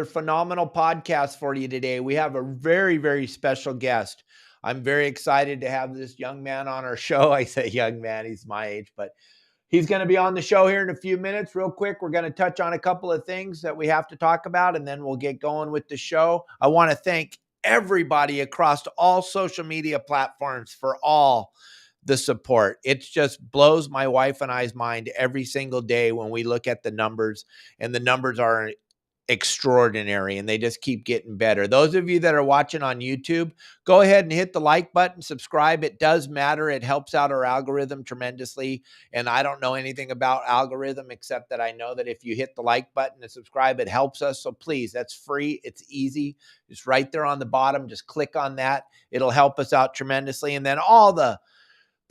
Phenomenal podcast for you today. We have a very, very special guest. I'm very excited to have this young man on our show. I say young man, he's my age, but he's going to be on the show here in a few minutes. Real quick, we're going to touch on a couple of things that we have to talk about, and then we'll get going with the show. I want to thank everybody across all social media platforms for all the support. It just blows my wife and I's mind every single day when we look at the numbers, and the numbers are extraordinary and they just keep getting better. Those of you that are watching on YouTube, go ahead and hit the like button, subscribe. It does matter. It helps out our algorithm tremendously. And I don't know anything about algorithm except that I know that if you hit the like button and subscribe, it helps us. So please, that's free. It's easy. It's right there on the bottom. Just click on that. It'll help us out tremendously. And then all the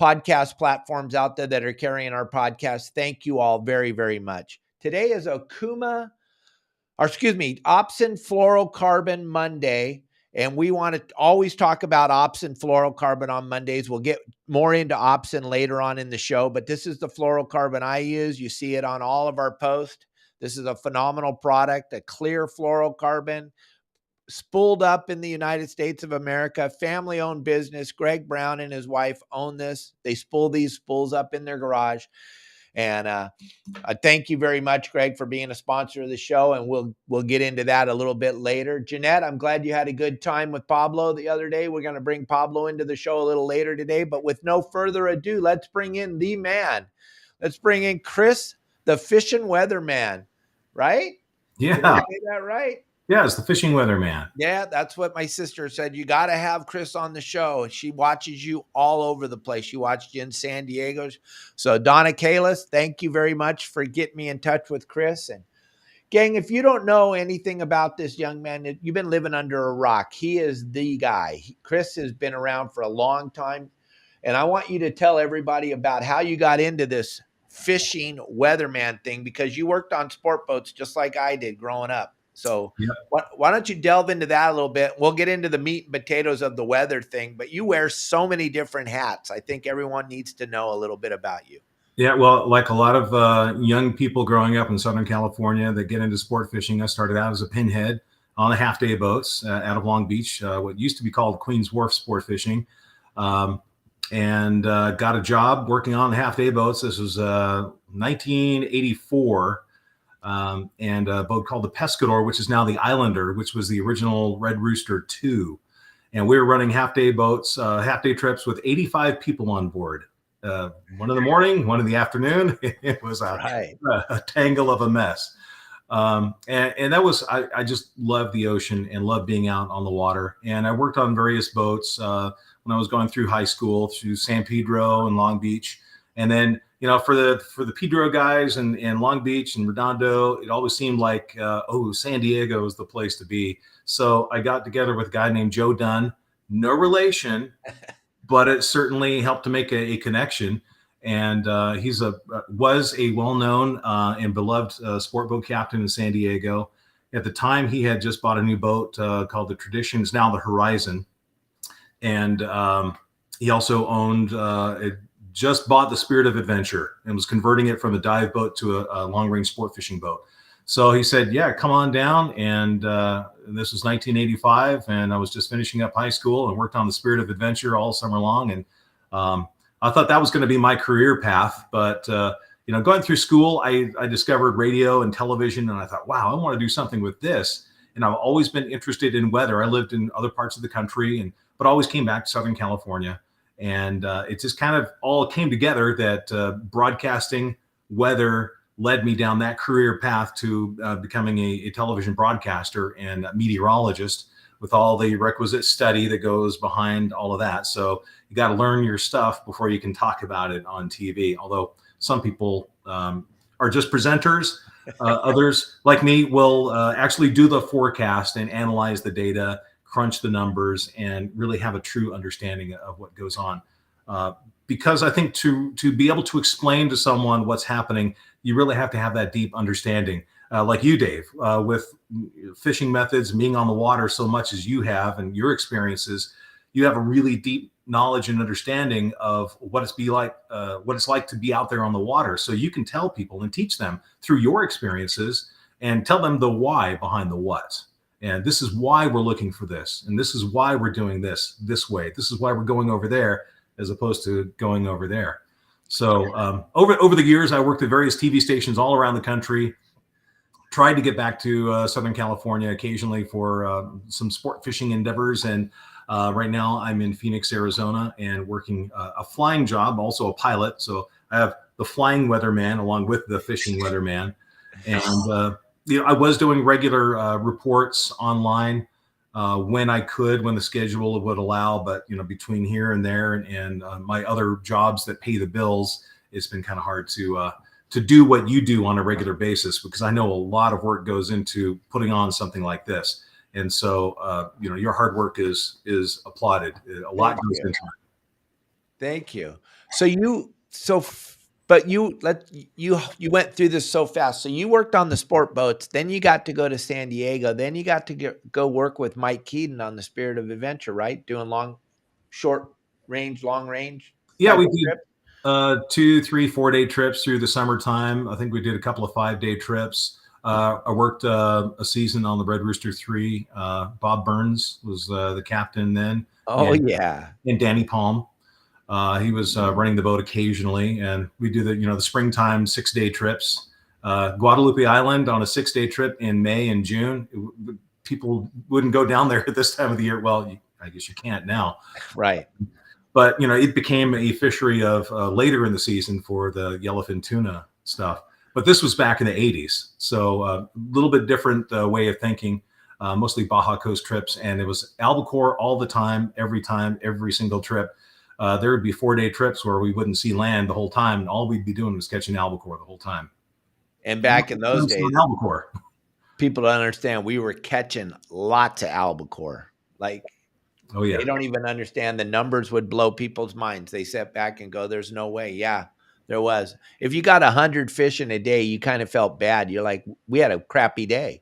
podcast platforms out there that are carrying our podcast, thank you all very, very much. Today is Opsin Fluorocarbon Monday, and we want to always talk about Opsin Fluorocarbon on Mondays. We'll get more into Opsin later on in the show, but this is the fluorocarbon I use. You see it on all of our posts. This is a phenomenal product, a clear fluorocarbon, spooled up in the United States of America, family-owned business. Greg Brown and his wife own this. They spool these spools up in their garage. And I thank you very much, Greg, for being a sponsor of the show, and we'll get into that a little bit later. Jeanette, I'm glad you had a good time with Pablo the other day. We're going to bring Pablo into the show a little later today, but with no further ado, let's bring in the man. Let's bring in Chris, the fishing weatherman, right? Yeah. Did I say that right? Yeah, it's the fishing weatherman. Yeah, that's what my sister said. You got to have Chris on the show. She watches you all over the place. She watched you in San Diego. So Donna Kalis, thank you very much for getting me in touch with Chris. And gang, if you don't know anything about this young man, you've been living under a rock. He is the guy. Chris has been around for a long time. And I want you to tell everybody about how you got into this fishing weatherman thing, because you worked on sport boats just like I did growing up. So why don't you delve into that a little bit? We'll get into the meat and potatoes of the weather thing, but you wear so many different hats. I think everyone needs to know a little bit about you. Yeah, well, like a lot of young people growing up in Southern California that get into sport fishing, I started out as a pinhead on the half-day boats out of Long Beach, what used to be called Queens Wharf Sport Fishing, and got a job working on the half-day boats. This was 1984. And a boat called the Pescador, which is now the Islander, which was the original Red Rooster 2. And we were running half-day boats, half-day trips with 85 people on board. One in the morning, one in the afternoon. It was a tangle of a mess. And that was, I just loved the ocean and loved being out on the water. And I worked on various boats when I was going through high school, through San Pedro and Long Beach. And then, you know, for the Pedro guys and Long Beach and Redondo, it always seemed like, San Diego is the place to be. So I got together with a guy named Joe Dunn, no relation, but it certainly helped to make a connection. And he's was a well-known and beloved sport boat captain in San Diego. At the time, he had just bought a new boat called the Tradition. It's now the Horizon. And he also owned just bought the Spirit of Adventure and was converting it from a dive boat to a long-range sport fishing boat. So he said, yeah, come on down. And this was 1985, and I was just finishing up high school and worked on the Spirit of Adventure all summer long. And I thought that was going to be my career path. But, going through school, I discovered radio and television, and I thought, wow, I want to do something with this. And I've always been interested in weather. I lived in other parts of the country, but always came back to Southern California. And it just kind of all came together that broadcasting weather led me down that career path to becoming a television broadcaster and a meteorologist, with all the requisite study that goes behind all of that. So you got to learn your stuff before you can talk about it on TV. Although some people are just presenters. Others, like me, will actually do the forecast and analyze the data, crunch the numbers, and really have a true understanding of what goes on. Because I think to be able to explain to someone what's happening, you really have to have that deep understanding. Like you, Dave, with fishing methods, being on the water so much as you have and your experiences, you have a really deep knowledge and understanding of what it's like to be out there on the water. So you can tell people and teach them through your experiences and tell them the why behind the what. And this is why we're looking for this. And this is why we're doing this way. This is why we're going over there as opposed to going over there. So over the years, I worked at various TV stations all around the country. Tried to get back to Southern California occasionally for some sport fishing endeavors. And right now I'm in Phoenix, Arizona, and working a flying job, also a pilot. So I have the flying weatherman along with the fishing weatherman. And I was doing regular reports online when I could, when the schedule would allow. But between here and there and my other jobs that pay the bills, it's been kind of hard to do what you do on a regular basis, because I know a lot of work goes into putting on something like this. And so, your hard work is applauded. A lot goes into it. Thank you. But you went through this so fast. So you worked on the sport boats, then you got to go to San Diego, then you got to go work with Mike Keaton on the Spirit of Adventure, right? Doing short range, long range. Yeah, we did 2, 3, 4-day trips through the summertime. I think we did a couple of 5-day trips. I worked a season on the Red Rooster 3. Bob Burns was the captain then. Oh, yeah. And Danny Palm. He was running the boat occasionally. And we do the springtime 6-day trips. Guadalupe Island on a 6-day trip in May and June. People wouldn't go down there at this time of the year. Well, I guess you can't now. Right. But it became a fishery of later in the season for the yellowfin tuna stuff. But this was back in the 80s, so a little bit different way of thinking. Mostly Baja Coast trips, and it was albacore all the time, every single trip. There would be 4-day trips where we wouldn't see land the whole time, and all we'd be doing was catching albacore the whole time. And back in those days, albacore. People don't understand. We were catching lots of albacore, like. Oh, yeah. They don't even understand. The numbers would blow people's minds. They sat back and go, there's no way. Yeah, there was. If you got 100 fish in a day, you kind of felt bad. You're like, we had a crappy day.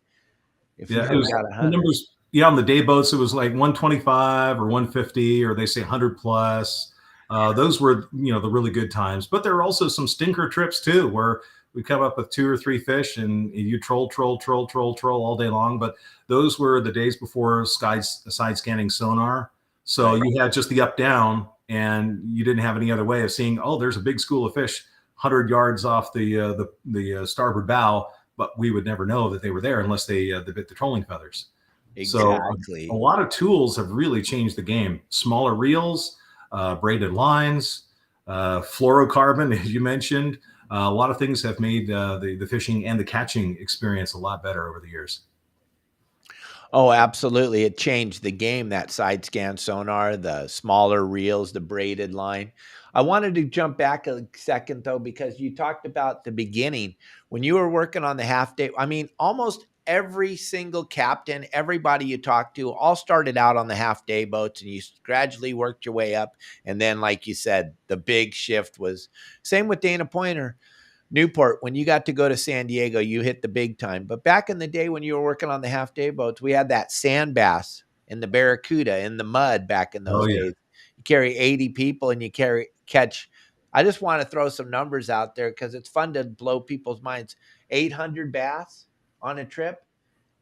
If it was got 100. The numbers, on the day boats, it was like 125 or 150, or they say 100 plus. Those were, the really good times. But there were also some stinker trips too, where we come up with 2 or 3 fish and you troll all day long. But those were the days before side scanning sonar. So you had just the up down, and you didn't have any other way of seeing, oh, there's a big school of fish 100 yards off the starboard bow. But we would never know that they were there unless they bit the trolling feathers. Exactly. So a lot of tools have really changed the game. Smaller reels, braided lines, fluorocarbon, as you mentioned. A lot of things have made the fishing and the catching experience a lot better over the years. Oh, absolutely. It changed the game, that side scan sonar, the smaller reels, the braided line. I wanted to jump back a second, though, because you talked about the beginning. When you were working on the half day, I mean, almost every single captain, everybody you talked to, all started out on the half day boats, and you gradually worked your way up. And then, like you said, the big shift was same with Dana Pointer. Newport, when you got to go to San Diego, you hit the big time. But back in the day when you were working on the half day boats, we had that sand bass and the barracuda in the mud back in those days. You carry 80 people and you catch. I just want to throw some numbers out there because it's fun to blow people's minds. 800 bass on a trip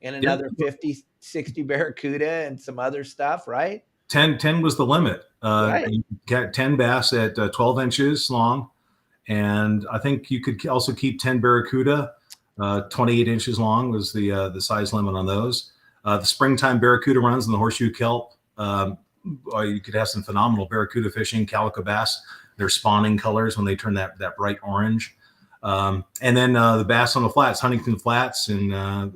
and another 50, 60 barracuda and some other stuff, right? 10 was the limit. Right. You got 10 bass at 12 inches long. And I think you could also keep 10 barracuda. 28 inches long was the size limit on those. The springtime barracuda runs in the horseshoe kelp. You could have some phenomenal barracuda fishing, calico bass. They're spawning colors when they turn that bright orange. And then the bass on the flats, Huntington Flats, and a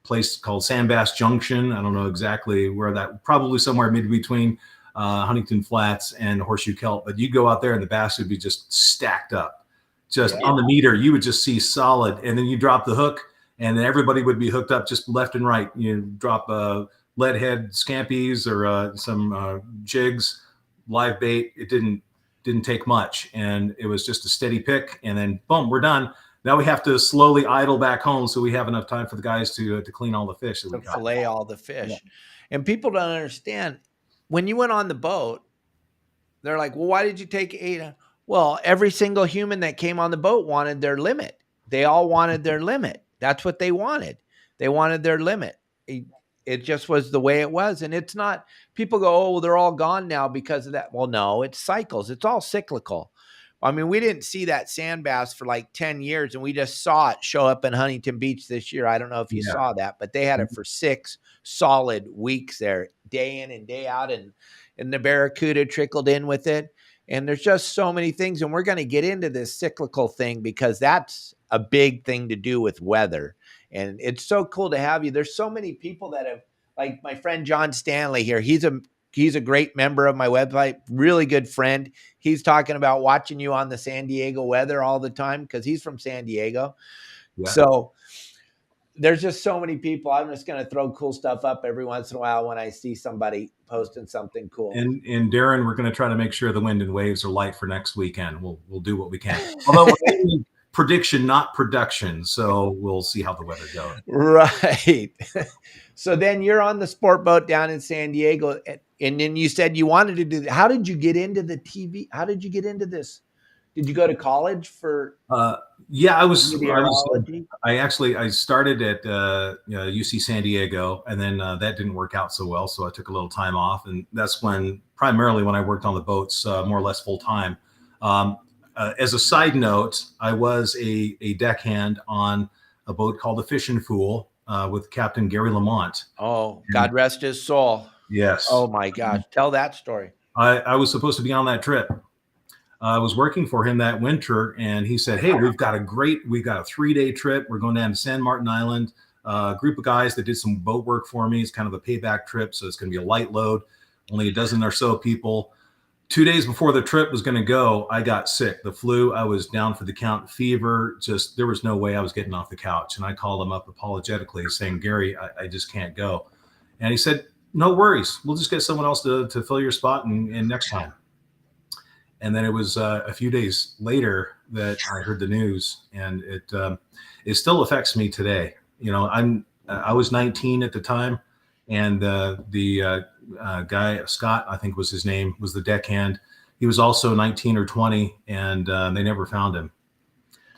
place called Sandbass Junction. I don't know exactly where that, probably somewhere mid between Huntington Flats and Horseshoe Kelp. But you go out there and the bass would be just stacked up. Just on the meter, you would just see solid. And then you drop the hook, and then everybody would be hooked up just left and right. You drop lead head scampies or some jigs, live bait. It didn't take much, and it was just a steady pick, and then boom, we're done. Now we have to slowly idle back home so we have enough time for the guys to clean all the fish that we got. Fillet all the fish. Yeah. And people don't understand, when you went on the boat, they're like, well, why did you take 8? Well, every single human that came on the boat wanted their limit. They all wanted their limit. That's what they wanted. They wanted their limit. It just was the way it was. And it's not, people go, oh, they're all gone now because of that. Well, no, it's cycles. It's all cyclical. I mean, we didn't see that sand bass for like 10 years, and we just saw it show up in Huntington Beach this year. I don't know if you saw that, but they had it for 6 solid weeks there, day in and day out, and the Barracuda trickled in with it. And there's just so many things, and we're going to get into this cyclical thing because that's a big thing to do with weather. And it's so cool to have you. There's so many people that have, like my friend John Stanley here. He's a great member of my website, really good friend. He's talking about watching you on the San Diego weather all the time because he's from San Diego. Yeah. So there's just so many people. I'm just going to throw cool stuff up every once in a while when I see somebody posting something cool. And Darren, we're going to try to make sure the wind and waves are light for next weekend. We'll do what we can. Although we're prediction, not production. So we'll see how the weather goes. Right. So then you're on the sport boat down in San Diego. And then you said you wanted to do that. How did you get into the TV? How did you get into this? Did you go to college for? Yeah, I started at UC San Diego, and then that didn't work out so well. So I took a little time off, and that's primarily when I worked on the boats more or less full time. As a side note, I was a deckhand on a boat called the Fishing Fool with Captain Gary Lamont. Oh, God rest his soul. Yes. Oh my gosh. Tell that story. I was supposed to be on that trip. I was working for him that winter, and he said, hey, we've got a 3-day trip. We're going down to San Martin Island. A group of guys that did some boat work for me. It's kind of a payback trip. So it's going to be a light load, only a dozen or so people. 2 days before the trip was going to go, I got sick. The flu, I was down for the count, fever, there was no way I was getting off the couch. And I called him up apologetically saying, Gary, I just can't go. And he said, no worries. We'll just get someone else to fill your spot and next time. And then it was a few days later that I heard the news, and it still affects me today. You know, I was 19 at the time, and the guy, Scott, I think was his name, was the deckhand. He was also 19 or 20, and they never found him.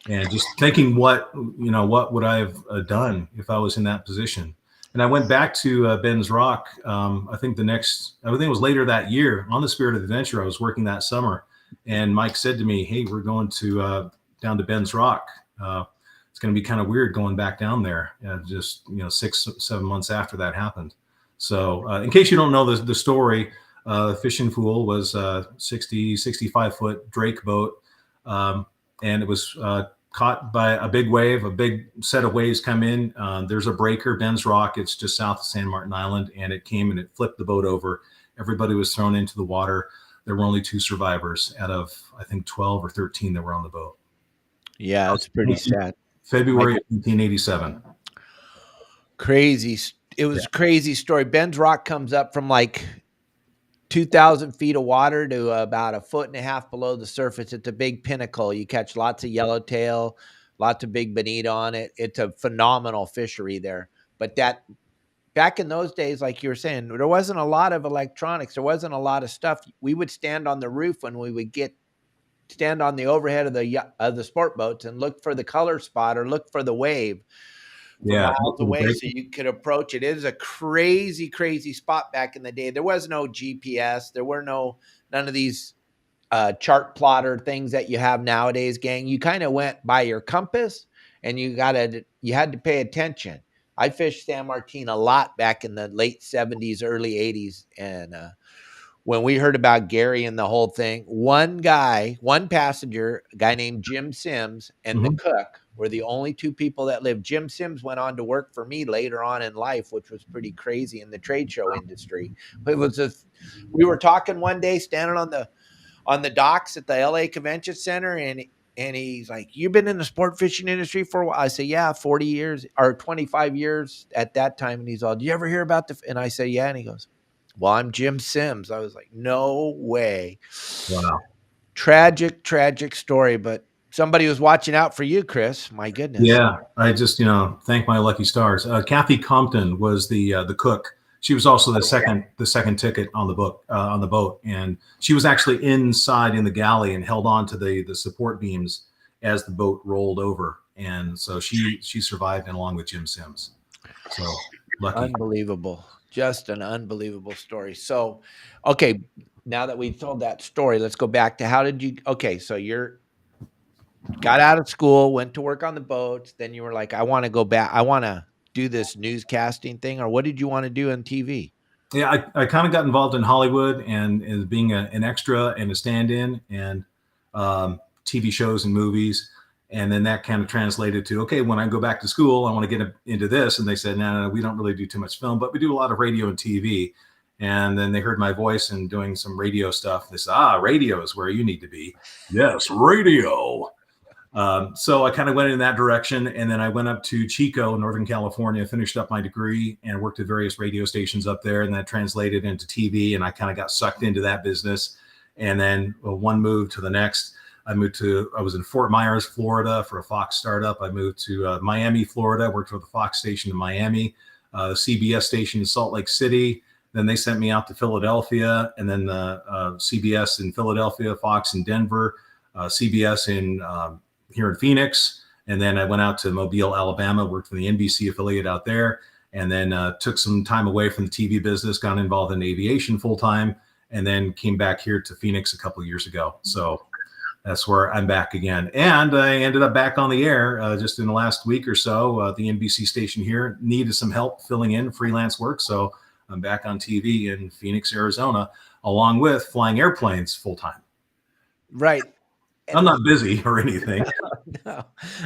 And just thinking, what would I have done if I was in that position? And I went back to Ben's Rock. I think it was later that year on the Spirit of Adventure. I was working that summer, and Mike said to me, hey, we're going to down to Ben's Rock. It's going to be kind of weird going back down there. Just 6-7 months after that happened. So in case you don't know the story, Fishing Fool was a 65 foot Drake boat. And it was caught by a big wave, a big set of waves come in. There's a breaker, Ben's Rock. It's just south of San Martin Island. And it came and it flipped the boat over. Everybody was thrown into the water. There were only 2 survivors out of, I think, 12 or 13 that were on the boat. Yeah, it's pretty sad. February 1987. Crazy. It was a crazy story. Ben's Rock comes up from like 2,000 feet of water to about 1.5 feet below the surface. It's a big pinnacle. You catch lots of yellowtail, lots of big bonita on it. It's a phenomenal fishery there. But back in those days, like you were saying, there wasn't a lot of electronics. There wasn't a lot of stuff. We would stand on the roof when we would stand on the overhead of the sport boats and look for the color spot or look for the wave. Miles away so you could approach it. It is a crazy, crazy spot back in the day. There was no GPS. There were none of these chart plotter things that you have nowadays, gang. You kind of went by your compass, and you had to pay attention. I fished San Martin a lot back in the late 70s, early 80s. And when we heard about Gary and the whole thing, one passenger, a guy named Jim Sims, and the cook were the only 2 people that lived. Jim Sims went on to work for me later on in life, which was pretty crazy in the trade show industry. But we were talking one day standing on the docks at the LA Convention Center, and he's like, you've been in the sport fishing industry for a while? I say, yeah, 40 years or 25 years at that time. And he's all, do you ever hear about and I say, yeah. And he goes, well, I'm Jim Sims. I was like, no way. Wow. Tragic story, but somebody was watching out for you, Chris. My goodness. Yeah. I just, thank my lucky stars. Kathy Compton was the cook. She was also the second ticket on the boat. And she was actually inside in the galley and held on to the support beams as the boat rolled over. And so she survived, and along with Jim Sims. So lucky. Unbelievable. Just an unbelievable story. So, okay, now that we told that story, let's go back to how did you okay, so you're got out of school, went to work on the boats, then you were like, I want to go back. I want to do this newscasting thing, or what did you want to do on TV? Yeah, I kind of got involved in Hollywood and as being an extra and a stand-in and TV shows and movies. And then that kind of translated to, okay, when I go back to school, I want to get into this. And they said, no, we don't really do too much film, but we do a lot of radio and TV. And then they heard my voice and doing some radio stuff. They said, radio is where you need to be. Yes, radio. So I kind of went in that direction, and then I went up to Chico, Northern California, finished up my degree, and worked at various radio stations up there, and that translated into TV, and I kind of got sucked into that business. And then one move to the next. I was in Fort Myers, Florida for a Fox startup. I moved to Miami, Florida, worked for the Fox station in Miami, the CBS station in Salt Lake City. Then they sent me out to Philadelphia, and then CBS in Philadelphia, Fox in Denver, CBS in here in Phoenix. And then I went out to Mobile, Alabama, worked for the NBC affiliate out there, and then took some time away from the TV business, got involved in aviation full time, and then came back here to Phoenix a couple of years ago. So that's where I'm back again. And I ended up back on the air just in the last week or so. The NBC station here needed some help filling in freelance work. So I'm back on TV in Phoenix, Arizona, along with flying airplanes full time. Right. And I'm not busy or anything.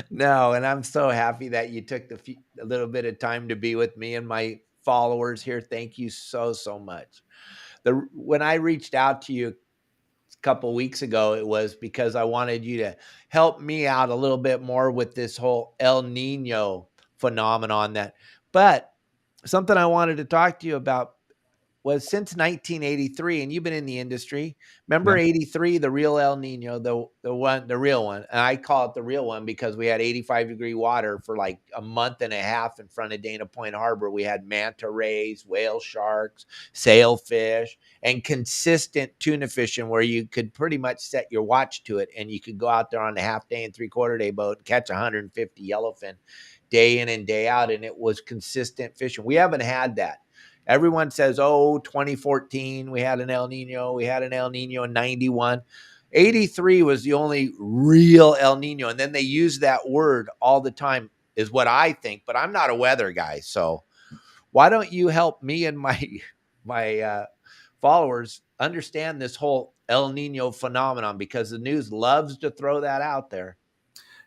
No. And I'm so happy that you took a little bit of time to be with me and my followers here. Thank you so much. When I reached out to you a couple weeks ago, it was because I wanted you to help me out a little bit more with this whole El Nino phenomenon. But something I wanted to talk to you about was since 1983, and you've been in the industry. Remember 83, the real El Nino, the real one. And I call it the real one because we had 85-degree water for like a month and a half in front of Dana Point Harbor. We had manta rays, whale sharks, sailfish, and consistent tuna fishing where you could pretty much set your watch to it, and you could go out there on a half-day and three-quarter-day boat and catch 150 yellowfin day in and day out, and it was consistent fishing. We haven't had that. Everyone says, 2014, we had an El Nino. We had an El Nino in 91. 83 was the only real El Nino. And then they use that word all the time is what I think, but I'm not a weather guy. So why don't you help me and my followers understand this whole El Nino phenomenon, because the news loves to throw that out there.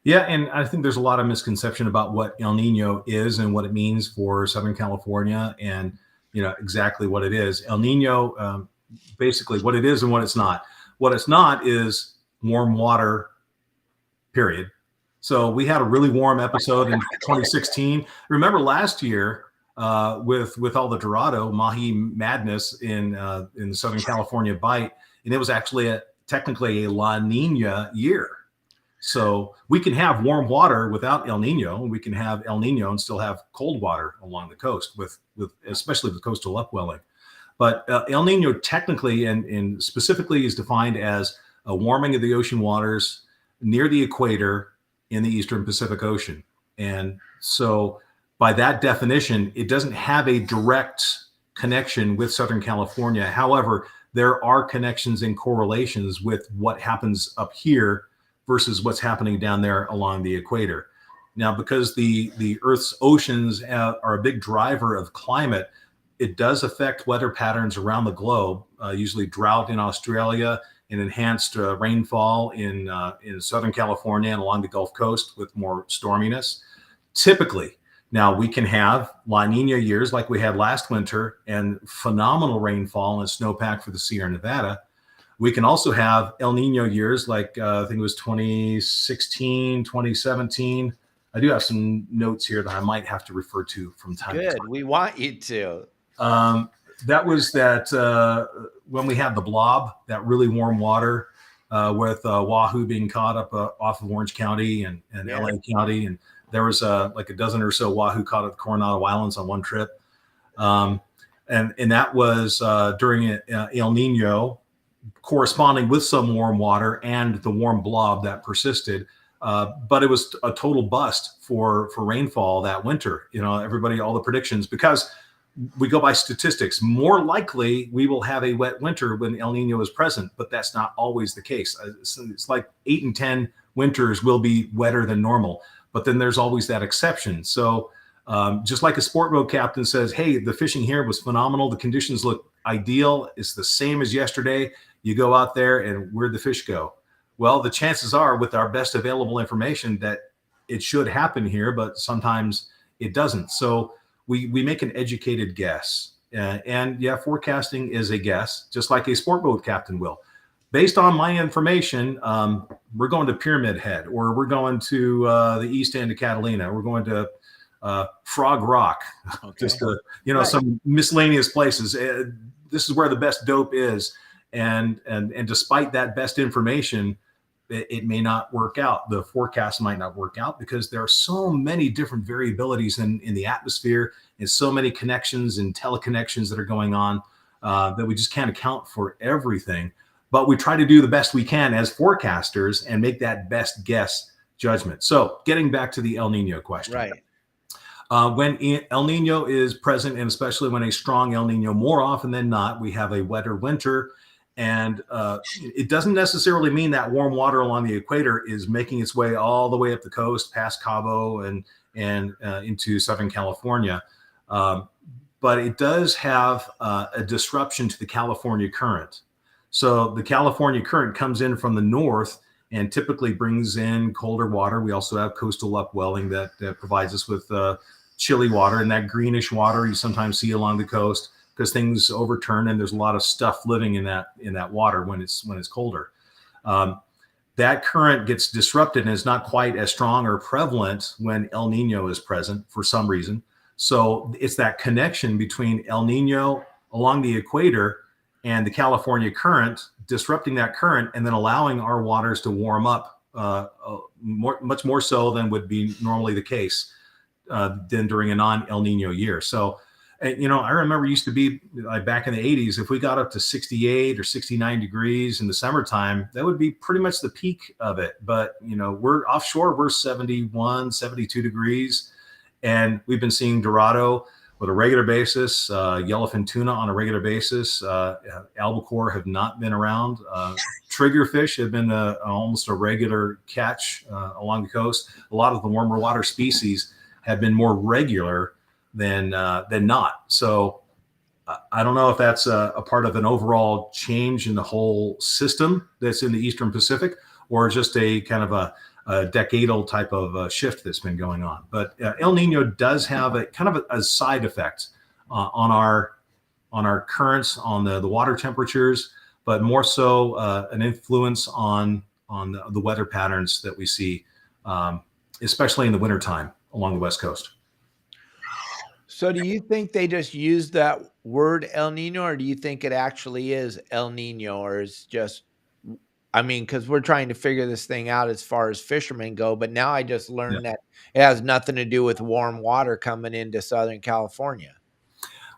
Yeah, and I think there's a lot of misconception about what El Nino is and what it means for Southern California, and exactly what it is. El Nino, basically what it is and what it's not. What it's not is warm water, period. So we had a really warm episode in 2016. Remember last year with all the Dorado Mahi madness in the Southern California Bight, and it was actually technically a La Nina year. So we can have warm water without El Nino, and we can have El Nino and still have cold water along the coast with especially the coastal upwelling. But El Nino technically and specifically is defined as a warming of the ocean waters near the equator in the Eastern Pacific Ocean. And so by that definition, it doesn't have a direct connection with Southern California. However, there are connections and correlations with what happens up here versus what's happening down there along the equator. Now, because the Earth's oceans are a big driver of climate, it does affect weather patterns around the globe, usually drought in Australia and enhanced rainfall in Southern California and along the Gulf Coast with more storminess. Typically, now we can have La Nina years like we had last winter and phenomenal rainfall and snowpack for the Sierra Nevada. We can also have El Nino years like I think it was 2016, 2017. I do have some notes here that I might have to refer to from time to time. Good. We want you to. That was when we had the blob, that really warm water with wahoo being caught up off of Orange County and LA County. And there was like a dozen or so wahoo caught at the Coronado Islands on one trip. And that was during El Nino, corresponding with some warm water and the warm blob that persisted. But it was a total bust for rainfall that winter. Everybody, all the predictions, because we go by statistics. More likely, we will have a wet winter when El Nino is present, but that's not always the case. It's like 8 and 10 winters will be wetter than normal, but then there's always that exception. So just like a sport boat captain says, hey, the fishing here was phenomenal. The conditions look ideal. It's the same as yesterday. You go out there and where'd the fish go? Well, the chances are, with our best available information, that it should happen here, but sometimes it doesn't. So we make an educated guess. And yeah, forecasting is a guess, just like a sport boat captain will. Based on my information, we're going to Pyramid Head, or we're going to the east end of Catalina. We're going to Frog Rock, Okay. just some miscellaneous places. This is where the best dope is. And despite that best information, it may not work out. The forecast might not work out because there are so many different variabilities in the atmosphere and so many connections and teleconnections that are going on that we just can't account for everything. But we try to do the best we can as forecasters and make that best guess judgment. So getting back to the El Nino question. Right. When El Nino is present, and especially when a strong El Nino, more often than not, we have a wetter winter. And it doesn't necessarily mean that warm water along the equator is making its way all the way up the coast, past Cabo and into Southern California. But it does have a disruption to the California current. So the California current comes in from the north and typically brings in colder water. We also have coastal upwelling that provides us with chilly water, and that greenish water you sometimes see along the coast, because things overturn and there's a lot of stuff living in that water when it's colder. That current gets disrupted and is not quite as strong or prevalent when El Nino is present for some reason. So it's that connection between El Nino along the equator and the California current, disrupting that current and then allowing our waters to warm up much more so than would be normally the case than during a non-El Nino year. So I remember it used to be like back in the 80s, if we got up to 68 or 69 degrees in the summertime, that would be pretty much the peak of it. But, we're offshore, we're 71, 72 degrees. And we've been seeing Dorado with a regular basis, yellowfin tuna on a regular basis. Albacore have not been around. Triggerfish have been almost a regular catch along the coast. A lot of the warmer water species have been more regular than not. So I don't know if that's a part of an overall change in the whole system that's in the Eastern Pacific, or just a kind of a decadal type of shift that's been going on. But El Nino does have a kind of a side effect on our currents, on the water temperatures, but more so an influence on the weather patterns that we see, especially in the wintertime along the West Coast. So do you think they just use that word El Nino, or do you think it actually is El Nino, or is just, because we're trying to figure this thing out as far as fishermen go, but now I just learned that it has nothing to do with warm water coming into Southern California.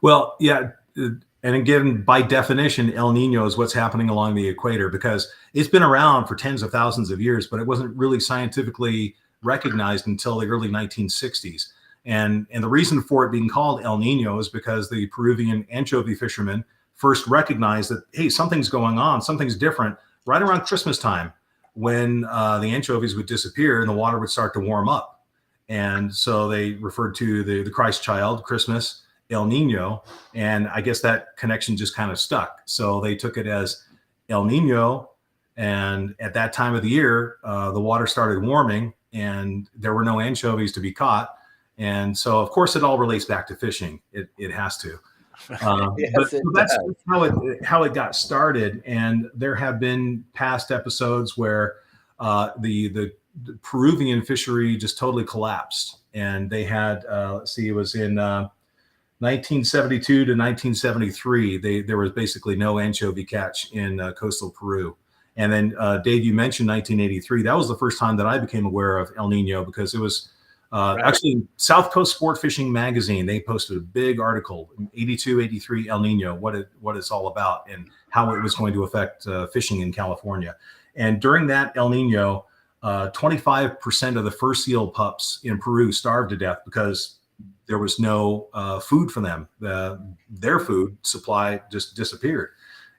Well, yeah. And again, by definition, El Nino is what's happening along the equator, because it's been around for tens of thousands of years, but it wasn't really scientifically recognized until the early 1960s. And the reason for it being called El Nino is because the Peruvian anchovy fishermen first recognized that, hey, something's going on, something's different, right around Christmas time, when the anchovies would disappear and the water would start to warm up. And so they referred to the Christ child, Christmas, El Nino, and I guess that connection just kind of stuck. So they took it as El Nino, and at that time of the year, the water started warming and there were no anchovies to be caught. And so, of course, it all relates back to fishing. It has to. Yes, But it that's does. how it got started. And there have been past episodes where the Peruvian fishery just totally collapsed. And they had, it was in 1972 to 1973. There was basically no anchovy catch in coastal Peru. And then, Dave, you mentioned 1983. That was the first time that I became aware of El Nino, because it was actually South Coast Sport Fishing Magazine. They posted a big article, 82, 83 El Nino, what it's all about and how it was going to affect fishing in California. And during that El Nino, 25% of the fur seal pups in Peru starved to death because there was no food for them. Their food supply just disappeared.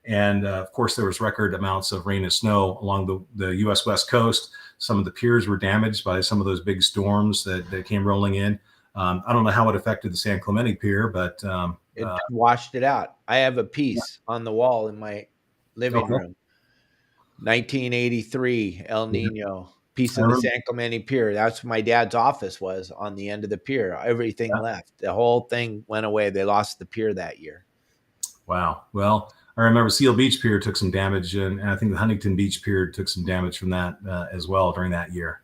And of course, there was record amounts of rain and snow along the U.S. West Coast. Some of the piers were damaged by some of those big storms that came rolling in. I don't know how it affected the San Clemente Pier, but it washed it out. I have a piece on the wall in my living room. 1983 El Nino, piece of the San Clemente Pier. That's what my dad's office was, on the end of the pier. Everything left. The whole thing went away. They lost the pier that year. Wow. Well, I remember Seal Beach Pier took some damage, and I think the Huntington Beach Pier took some damage from that as well during that year.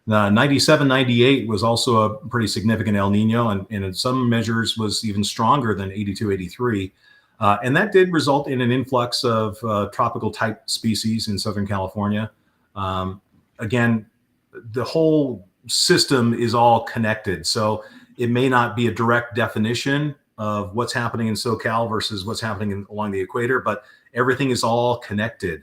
97, 98 was also a pretty significant El Nino, and in some measures was even stronger than 82, 83. And that did result in an influx of tropical type species in Southern California. Again, the whole system is all connected. So it may not be a direct definition of what's happening in SoCal versus what's happening along the equator, but everything is all connected.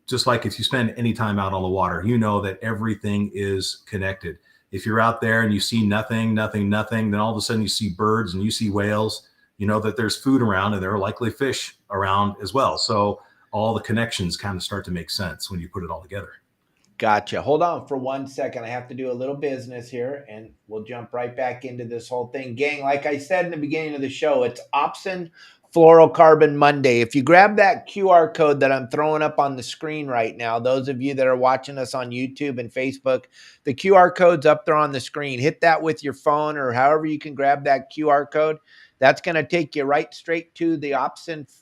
Just like if you spend any time out on the water, you know that everything is connected. If you're out there and you see nothing, then all of a sudden you see birds and you see whales, you know that there's food around and there are likely fish around as well. So all the connections kind of start to make sense when you put it all together. Gotcha. Hold on for 1 second. I have to do a little business here, and we'll jump right back into this whole thing. Gang, like I said in the beginning of the show, it's Opsin Fluorocarbon Monday. If you grab that QR code that I'm throwing up on the screen right now, those of you that are watching us on YouTube and Facebook, the QR code's up there on the screen. Hit that with your phone or however you can grab that QR code. That's going to take you right straight to the Opsin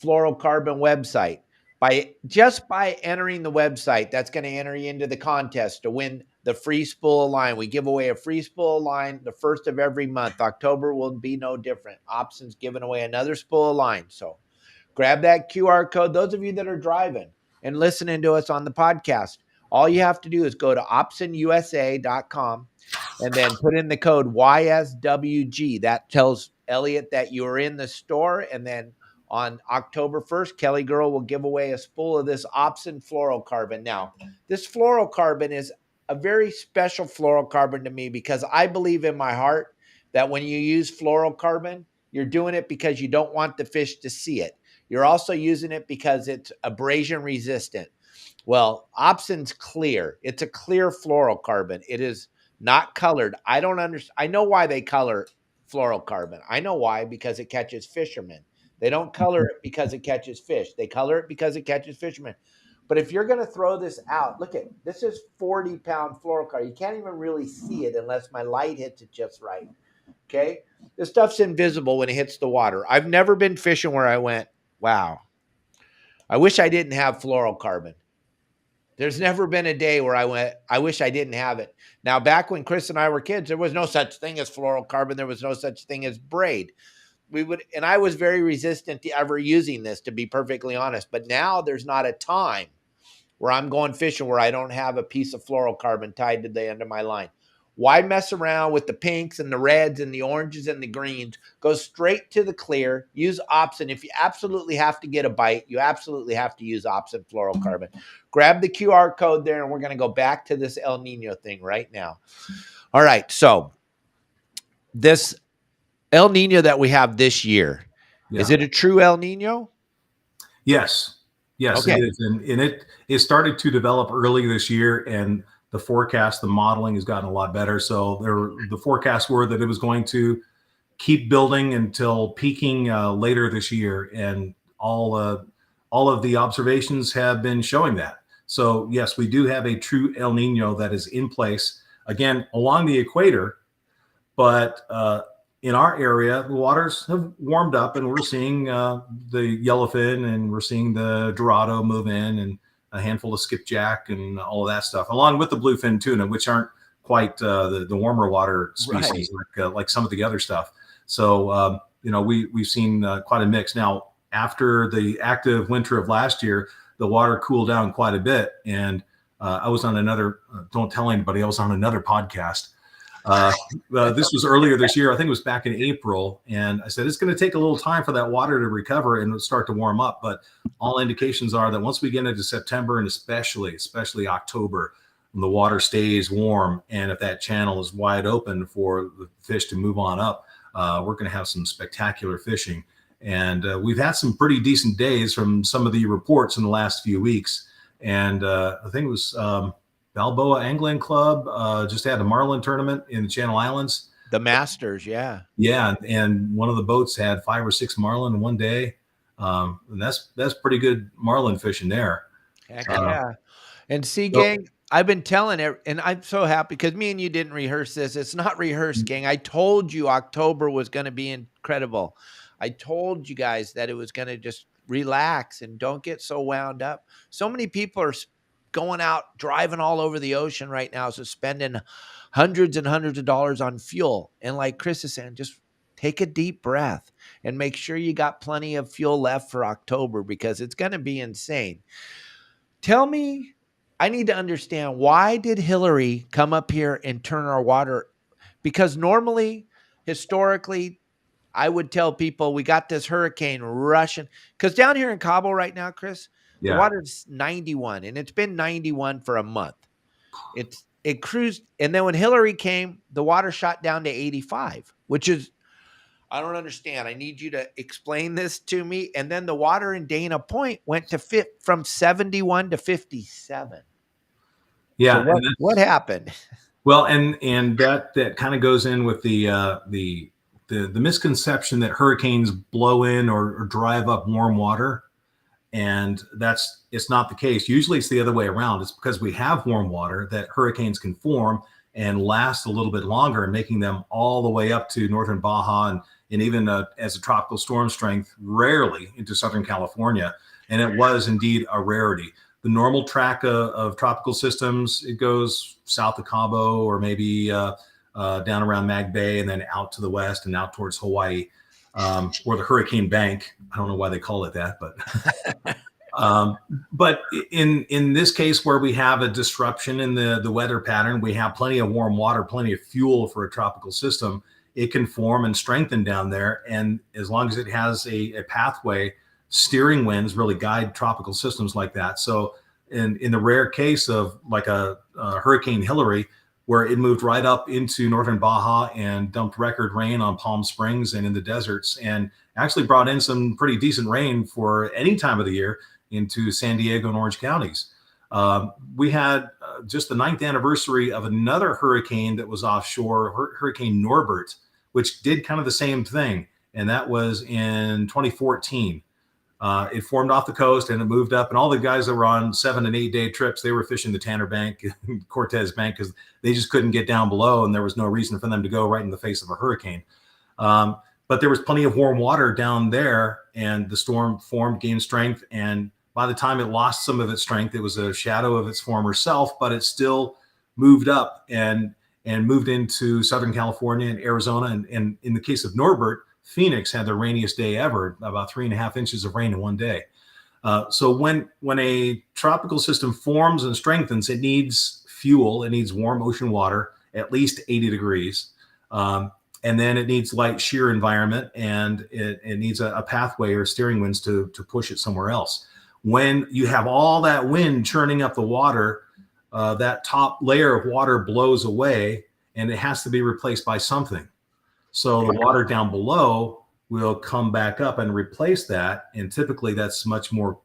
Fluorocarbon website. Just by entering the website, that's going to enter you into the contest to win the free spool of line. We give away a free spool of line the first of every month. October will be no different. Opsin's giving away another spool of line. So grab that QR code. Those of you that are driving and listening to us on the podcast, all you have to do is go to opsinusa.com and then put in the code YSWG. That tells Elliot that you are in the store, and then on October 1st, Kelly Girl will give away a spool of this Opsin fluorocarbon. Now, this fluorocarbon is a very special fluorocarbon to me because I believe in my heart that when you use fluorocarbon, you're doing it because you don't want the fish to see it. You're also using it because it's abrasion resistant. Well, Opsin's clear. It's a clear fluorocarbon. It is not colored. I don't understand. I know why they color fluorocarbon. I know why, because it catches fishermen. They don't color it because it catches fish. They color it because it catches fishermen. But if you're going to throw this out, look at this is 40-pound fluorocarbon. You can't even really see it unless my light hits it just right. Okay? This stuff's invisible when it hits the water. I've never been fishing where I went, wow, I wish I didn't have fluorocarbon. There's never been a day where I went, I wish I didn't have it. Now, back when Chris and I were kids, there was no such thing as fluorocarbon. There was no such thing as braid. And I was very resistant to ever using this, to be perfectly honest. But now there's not a time where I'm going fishing where I don't have a piece of fluorocarbon tied to the end of my line. Why mess around with the pinks and the reds and the oranges and the greens? Go straight to the clear. Use Opsin. If you absolutely have to get a bite, you absolutely have to use Opsin fluorocarbon. Grab the QR code there, and we're going to go back to this El Nino thing right now. All right, so this El Nino that we have this year, is it a true El Nino? Yes. Yes, okay. It is. And it started to develop early this year, and the forecast, the modeling has gotten a lot better. So the forecasts were that it was going to keep building until peaking later this year. And all of the observations have been showing that. So yes, we do have a true El Nino that is in place, again, along the equator. But in our area, the waters have warmed up, and we're seeing the yellowfin, and we're seeing the dorado move in, and a handful of skipjack and all of that stuff, along with the bluefin tuna, which aren't quite the warmer water species, right, like some of the other stuff. So we've seen quite a mix. Now, after the active winter of last year, the water cooled down quite a bit, and I was on another. Don't tell anybody. I was on another podcast This was earlier this year. I think it was back in April. And I said, it's going to take a little time for that water to recover and start to warm up. But all indications are that once we get into September and especially October, when the water stays warm, and if that channel is wide open for the fish to move on up, we're going to have some spectacular fishing. And we've had some pretty decent days from some of the reports in the last few weeks. And I think it was Balboa Angling Club just had a marlin tournament in the Channel Islands. The Masters, yeah. Yeah, and one of the boats had 5 or 6 marlin in one day. And that's pretty good marlin fishing there. Heck yeah. And see, gang, I've been telling it, and I'm so happy because me and you didn't rehearse this. It's not rehearsed, gang. I told you October was going to be incredible. I told you guys that it was going to just relax and don't get so wound up. So many people are going out driving all over the ocean right now, so spending hundreds and hundreds of dollars on fuel. And like Chris is saying, just take a deep breath and make sure you got plenty of fuel left for October because it's going to be insane. Tell me, I need to understand, why did Hillary come up here and turn our water? Because normally, historically, I would tell people we got this hurricane rushing. Because down here in Cabo right now, Chris, the water's 91, and it's been 91 for a month. It cruised, and then when Hillary came, the water shot down to 85, which is, I don't understand. I need you to explain this to me. And then the water in Dana Point went to from 71 to 57. Yeah. So what happened? Well, and that kind of goes in with the misconception that hurricanes blow in or drive up warm water. And it's not the case. Usually it's the other way around. It's because we have warm water that hurricanes can form and last a little bit longer, making them all the way up to northern Baja and even as a tropical storm strength, rarely into Southern California. And it was indeed a rarity. The normal track of tropical systems, it goes south of Cabo or maybe down around Mag Bay and then out to the west and out towards Hawaii, or the hurricane bank. I don't know why they call it that, but in this case where we have a disruption in the weather pattern, we have plenty of warm water, plenty of fuel for a tropical system. It can form and strengthen down there. And as long as it has a pathway, steering winds really guide tropical systems like that. So in the rare case of like a Hurricane Hillary, where it moved right up into northern Baja and dumped record rain on Palm Springs and in the deserts, and actually brought in some pretty decent rain for any time of the year into San Diego and Orange counties. We had just the 9th anniversary of another hurricane that was offshore, Hurricane Norbert, which did kind of the same thing. And that was in 2014. It formed off the coast and it moved up, and all the guys that were on 7 and 8 day trips, they were fishing the Tanner Bank, Cortez Bank, because they just couldn't get down below, and there was no reason for them to go right in the face of a hurricane. But there was plenty of warm water down there, and the storm formed, gained strength, and by the time it lost some of its strength, it was a shadow of its former self, but it still moved up and moved into Southern California and Arizona. And in the case of Norbert, Phoenix had the rainiest day ever, about 3.5 inches of rain in one day. So when a tropical system forms and strengthens, it needs fuel, it needs warm ocean water, at least 80 degrees. And then it needs light shear environment, and it needs a pathway or steering winds to push it somewhere else. When you have all that wind churning up the water, that top layer of water blows away and it has to be replaced by something. So the water down below will come back up and replace that. And typically that's much more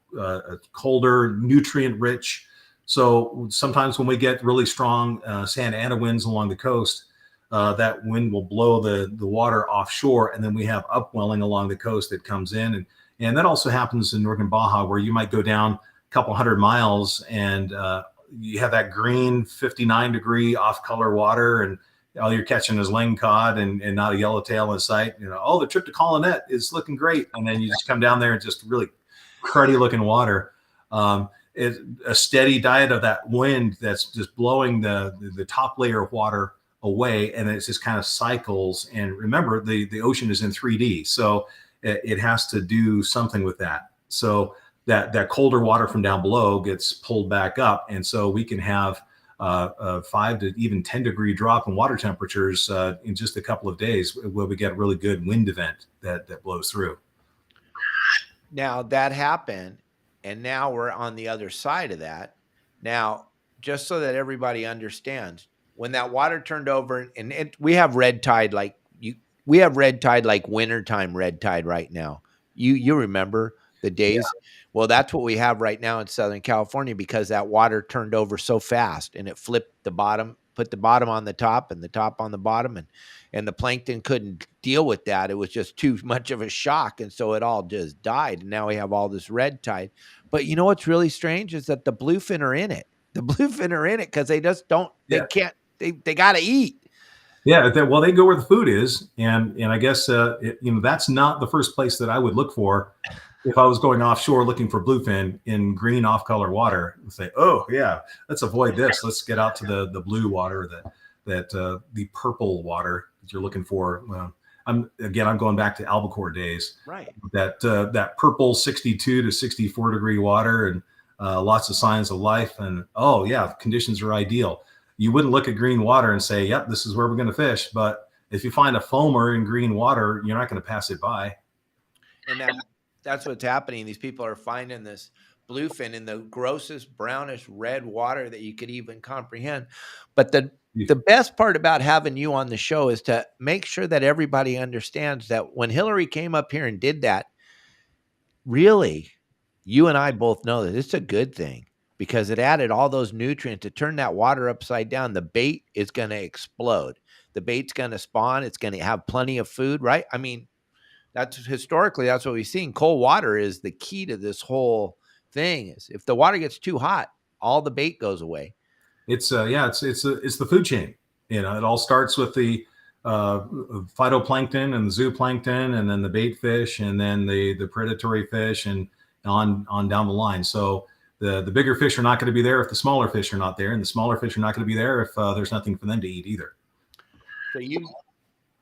colder, nutrient rich. So sometimes when we get really strong Santa Ana winds along the coast, that wind will blow the water offshore, and then we have upwelling along the coast that comes in. And that also happens in northern Baja, where you might go down a couple hundred miles and you have that green 59 degree off color water, and all you're catching is lingcod and not a yellowtail in sight. Oh, the trip to Colonette is looking great. And then you just come down there and just really cruddy looking water. It's a steady diet of that wind that's just blowing the top layer of water away, and it just kind of cycles. And remember, the ocean is in 3D, so it has to do something with that. So that colder water from down below gets pulled back up, and so we can have a 5 to even 10-degree drop in water temperatures in just a couple of days, where we get a really good wind event that blows through. Now that happened, and now we're on the other side of that. Now, just so that everybody understands, when that water turned over, and we have red tide we have red tide like wintertime red tide right now. You remember the days? Yeah. Well, that's what we have right now in Southern California, because that water turned over so fast and it flipped the bottom, put the bottom on the top and the top on the bottom, and the plankton couldn't deal with that. It was just too much of a shock, and so it all just died. And now we have all this red tide. But you know what's really strange is that the bluefin are in it. The bluefin are in it because they just don't. They can't. They got to eat. Yeah, well, they go where the food is, and I guess that's not the first place that I would look for if I was going offshore looking for bluefin in green off-color water. And say, oh yeah, let's avoid this. Let's get out to the blue water, the purple water that you're looking for. I'm going back to albacore days. Right. That purple 62 to 64 degree water, and lots of signs of life, and oh yeah, conditions are ideal. You wouldn't look at green water and say, yep, this is where we're going to fish. But if you find a foamer in green water, you're not going to pass it by. And that's what's happening. These people are finding this bluefin in the grossest brownish red water that you could even comprehend. But the best part about having you on the show is to make sure that everybody understands that when Hillary came up here and did that, really, you and I both know that it's a good thing, because it added all those nutrients to turn that water upside down. The bait is going to explode. The bait's going to spawn. It's going to have plenty of food, right? I mean, that's historically, that's what we've seen. Cold water is the key to this whole thing. Is if the water gets too hot, all the bait goes away. It's the food chain. It all starts with the phytoplankton and the zooplankton, and then the bait fish, and then the predatory fish, and on down the line. So the bigger fish are not going to be there if the smaller fish are not there, and the smaller fish are not going to be there if there's nothing for them to eat either. So you,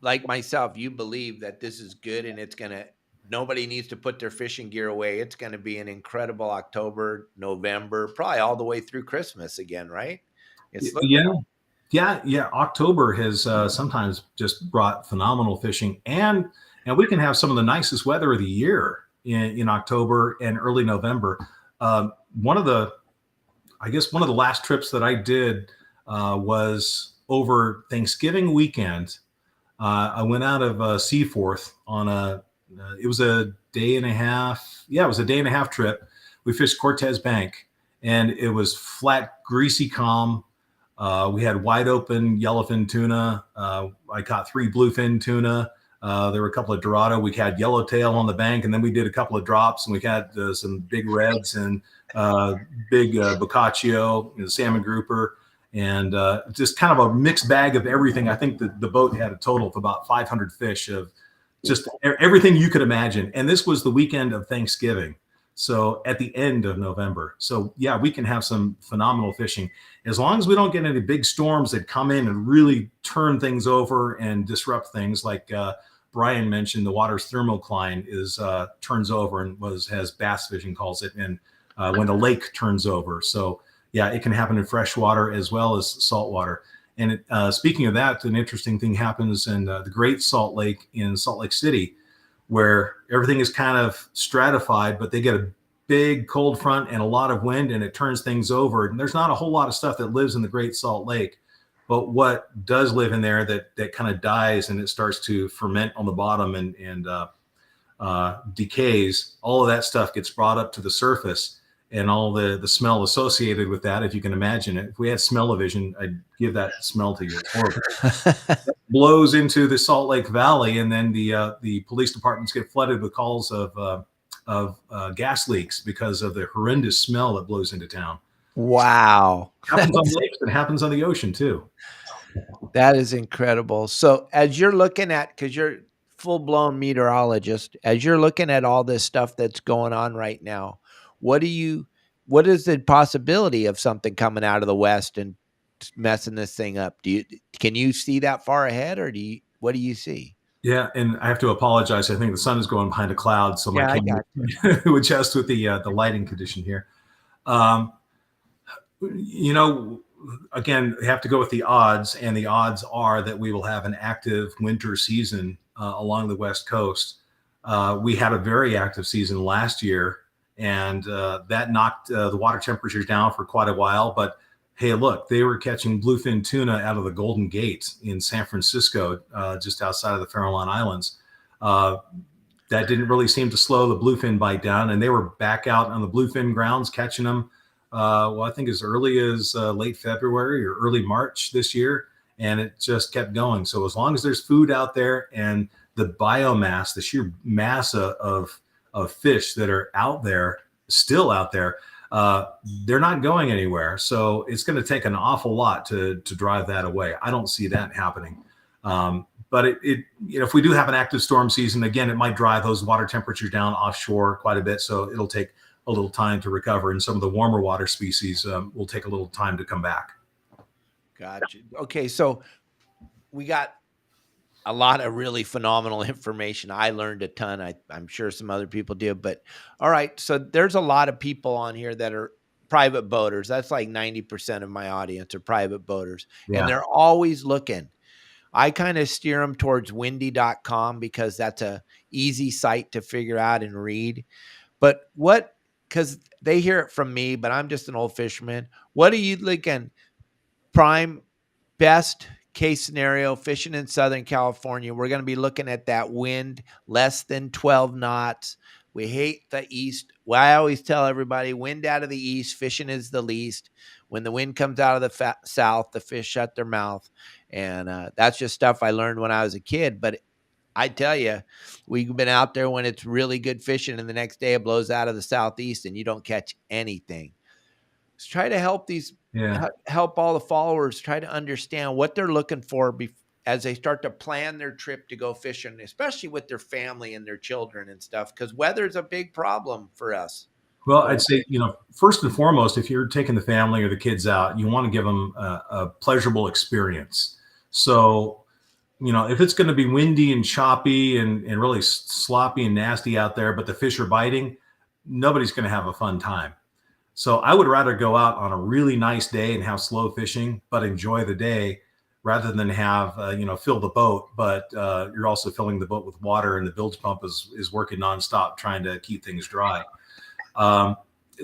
like myself, you believe that this is good, and nobody needs to put their fishing gear away. It's going to be an incredible October, November, probably all the way through Christmas again, right? Yeah. October has sometimes just brought phenomenal fishing, and we can have some of the nicest weather of the year in October and early November. One of the last trips that I did was over Thanksgiving weekend. I went out of Seaforth on it was a day and a half. Yeah, it was a day and a half trip. We fished Cortez Bank, and it was flat, greasy calm. We had wide open yellowfin tuna. I caught 3 bluefin tuna. There were a couple of Dorado. We had yellowtail on the bank, and then we did a couple of drops, and we had some big reds and big boccaccio, salmon grouper, and just kind of a mixed bag of everything. I think the boat had a total of about 500 fish of just everything you could imagine. And this was the weekend of Thanksgiving, so at the end of November. So yeah, we can have some phenomenal fishing as long as we don't get any big storms that come in and really turn things over and disrupt things. Like Brian mentioned, the water's thermocline turns over and has bass fishing, calls it, and when the lake turns over. So yeah, it can happen in freshwater as well as saltwater. And speaking of that, an interesting thing happens in the Great Salt Lake in Salt Lake City, where everything is kind of stratified, but they get a big cold front and a lot of wind, and it turns things over. And there's not a whole lot of stuff that lives in the Great Salt Lake, but what does live in there that kind of dies, and it starts to ferment on the bottom and decays, all of that stuff gets brought up to the surface, and all the smell associated with that, if you can imagine it. If we had smell-o-vision, I'd give that smell to you. It's horrible. Blows into the Salt Lake Valley, and then the police departments get flooded with calls of gas leaks because of the horrendous smell that blows into town. Wow. It happens on lakes. It happens on the ocean too. That is incredible. So as you're looking at, because you're full-blown meteorologist, as you're looking at all this stuff that's going on right now, what is the possibility of something coming out of the West and messing this thing up? Can you see that far ahead, or what do you see? Yeah, and I have to apologize. I think the sun is going behind a cloud, so my camera to adjust with the lighting condition here. again, we have to go with the odds, and the odds are that we will have an active winter season along the West Coast. We had a very active season last year, and that knocked the water temperatures down for quite a while. But hey, look, they were catching bluefin tuna out of the Golden Gate in San Francisco, just outside of the Farallon Islands. That didn't really seem to slow the bluefin bite down, and they were back out on the bluefin grounds catching them. Well, I think as early as late February or early March this year, and it just kept going. So as long as there's food out there and the biomass, the sheer mass of fish that are out there, still out there, they're not going anywhere. So it's going to take an awful lot to drive that away. I don't see that happening. But if we do have an active storm season, again, it might drive those water temperatures down offshore quite a bit. So it'll take a little time to recover, and some of the warmer water species will take a little time to come back. Gotcha. Okay, so we got a lot of really phenomenal information. I learned a ton. I'm sure some other people did, but all right. So there's a lot of people on here that are private boaters. That's like 90% of my audience are private boaters, and they're always looking. I kind of steer them towards windy.com because that's a easy site to figure out and read. But because they hear it from me, but I'm just an old fisherman. What are you looking? Prime best case scenario, fishing in Southern California. We're going to be looking at that wind less than 12 knots. We hate the east. Well, I always tell everybody, wind out of the east, fishing is the least. When the wind comes out of the south, the fish shut their mouth. And that's just stuff I learned when I was a kid. But I tell you, we've been out there when it's really good fishing, and the next day it blows out of the southeast and you don't catch anything. Let's try to help help all the followers try to understand what they're looking for as they start to plan their trip to go fishing, especially with their family and their children and stuff, because weather is a big problem for us. Well, I'd say, first and foremost, if you're taking the family or the kids out, you want to give them a pleasurable experience. So, if it's going to be windy and choppy and really sloppy and nasty out there, but the fish are biting, nobody's going to have a fun time. So I would rather go out on a really nice day and have slow fishing, but enjoy the day, rather than have, fill the boat, but you're also filling the boat with water and the bilge pump is working nonstop trying to keep things dry.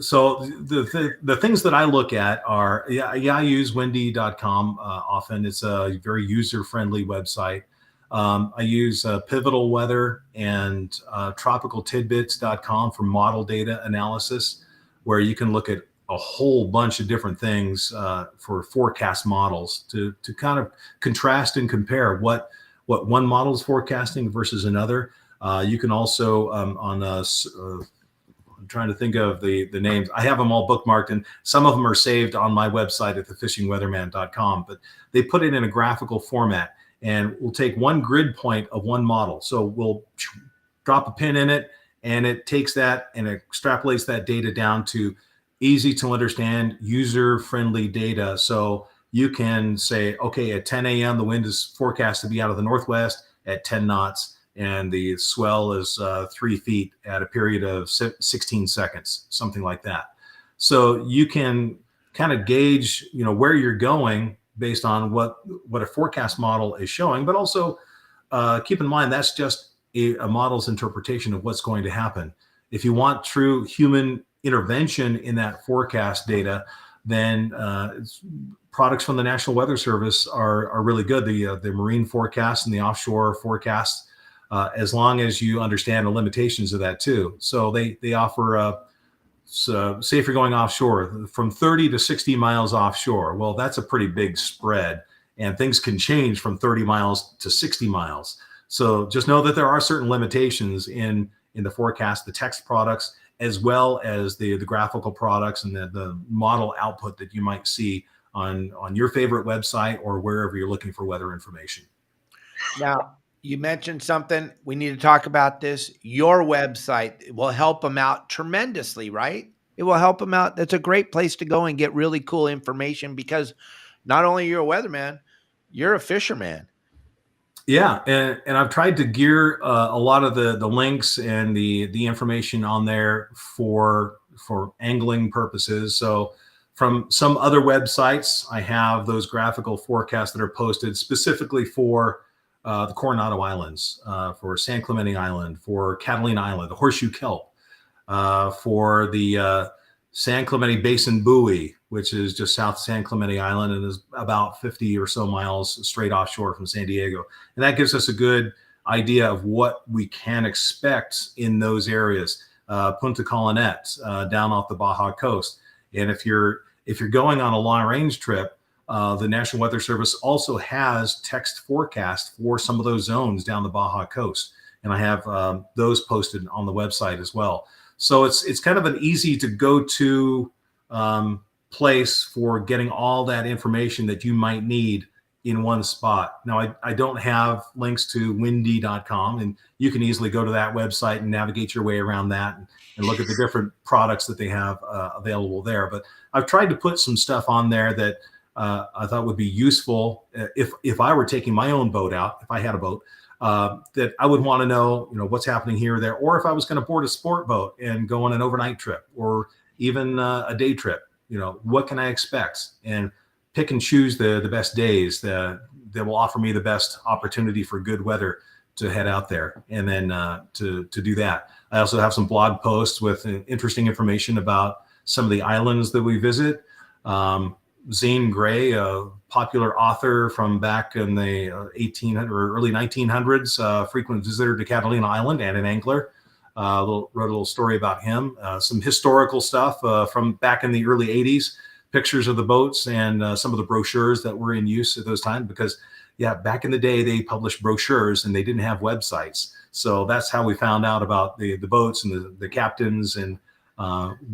So the things that I look at are, I use windy.com often. It's a very user-friendly website. I use Pivotal Weather and tropicaltidbits.com for model data analysis, where you can look at a whole bunch of different things for forecast models to kind of contrast and compare what one model is forecasting versus another. You can also I'm trying to think of the names. I have them all bookmarked, and some of them are saved on my website at thefishingweatherman.com, but they put it in a graphical format, and we'll take one grid point of one model. So we'll drop a pin in it, and it takes that and extrapolates that data down to easy to understand, user-friendly data. So you can say, okay, at 10 a.m., the wind is forecast to be out of the northwest at 10 knots. And the swell is 3 feet at a period of 16 seconds, something like that. So you can kind of gauge, where you're going based on what a forecast model is showing, but also keep in mind that's just a model's interpretation of what's going to happen. If you want true human intervention in that forecast data, then products from the National Weather Service are really good. The marine forecasts and the offshore forecasts. As long as you understand the limitations of that too. So they offer, say if you're going offshore, from 30 to 60 miles offshore. Well, that's a pretty big spread, and things can change from 30 miles to 60 miles. So just know that there are certain limitations in the forecast, the text products, as well as the graphical products and the model output that you might see on your favorite website or wherever you're looking for weather information. Now, you mentioned something. We need to talk about this. Your website will help them out tremendously, right? It will help them out. That's a great place to go and get really cool information, because not only you're a weatherman, you're a fisherman. Yeah, and I've tried to gear a lot of the links and the information on there for angling purposes. So From some other websites, I have those graphical forecasts that are posted specifically for the Coronado Islands, for San Clemente Island, for Catalina Island, the Horseshoe Kelp, for the San Clemente Basin Buoy, which is just south of San Clemente Island and is about 50 or so miles straight offshore from San Diego. And that gives us a good idea of what we can expect in those areas. Punta Colonet, down off the Baja coast. And if you're going on a long range trip, the National Weather Service also has text forecast for some of those zones down the Baja coast. And I have those posted on the website as well. So it's kind of an easy to go to place for getting all that information that you might need in one spot. Now, I don't have links to windy.com, and you can easily go to that website and navigate your way around that and look at the different products that they have available there. But I've tried to put some stuff on there that I thought would be useful if I were taking my own boat out, if I had a boat, that I would want to know, what's happening here or there, or if I was going to board a sport boat and go on an overnight trip or even a day trip, what can I expect? And pick and choose the best days that will offer me the best opportunity for good weather to head out there. And then to do that. I also have some blog posts with interesting information about some of the islands that we visit. Zane Grey, a popular author from back in the 1800s or early 1900s, frequent visitor to Catalina Island and an angler. Wrote a little story about him. Some historical stuff from back in the early 80s, pictures of the boats and some of the brochures that were in use at those times. Because, back in the day, they published brochures and they didn't have websites. So that's how we found out about the boats and the captains and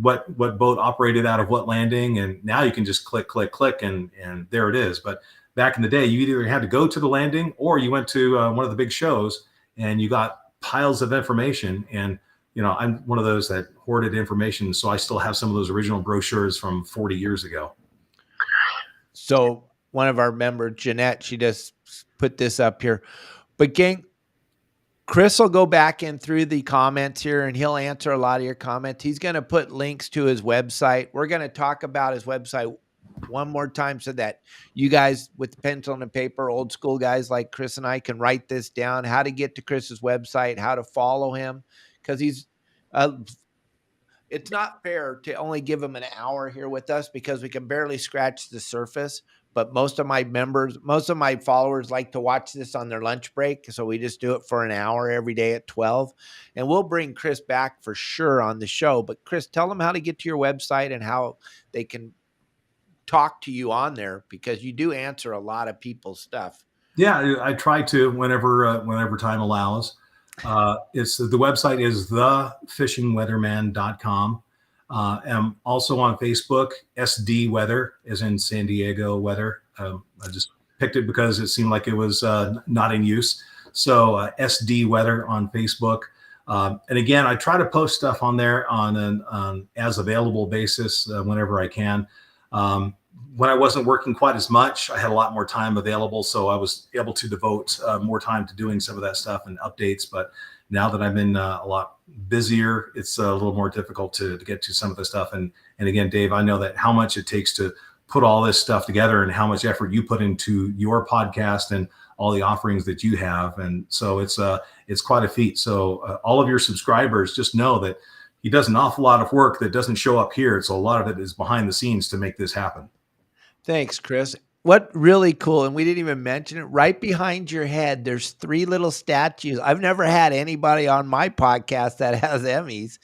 what boat operated out of what landing. And now you can just click, and there it is. But back in the day, you either had to go to the landing or you went to one of the big shows and you got piles of information. And, I'm one of those that hoarded information. So I still have some of those original brochures from 40 years ago. So one of our members, Jeanette, she just put this up here. But gang, Chris will go back in through the comments here and he'll answer a lot of your comments. He's going to put links to his website. We're going to talk about his website one more time so that you guys with pencil and paper, old school guys like Chris and I, can write this down, how to get to Chris's website, how to follow him. Because he's it's not fair to only give him an hour here with us because we can barely scratch the surface. But most of my followers like to watch this on their lunch break. So we just do it for an hour every day at 12. And we'll bring Chris back for sure on the show. But Chris, tell them how to get to your website and how they can talk to you on there, because you do answer a lot of people's stuff. Yeah, I try to whenever time allows. The website is thefishingweatherman.com. I'm also on Facebook, SD Weather, as in San Diego weather. I just picked it because it seemed like it was not in use. So SD Weather on Facebook. And again, I try to post stuff on there on an as available basis whenever I can. When I wasn't working quite as much, I had a lot more time available, so I was able to devote more time to doing some of that stuff and updates. But now that I've been a lot busier, it's a little more difficult to get to some of the stuff. And again, Dave, I know that how much it takes to put all this stuff together and how much effort you put into your podcast and all the offerings that you have. And so it's quite a feat. So all of your subscribers, just know that he does an awful lot of work that doesn't show up here. So a lot of it is behind the scenes to make this happen. Thanks, Chris. What really cool, and we didn't even mention it, right behind your head, there's 3 little statues. I've never had anybody on my podcast that has Emmys.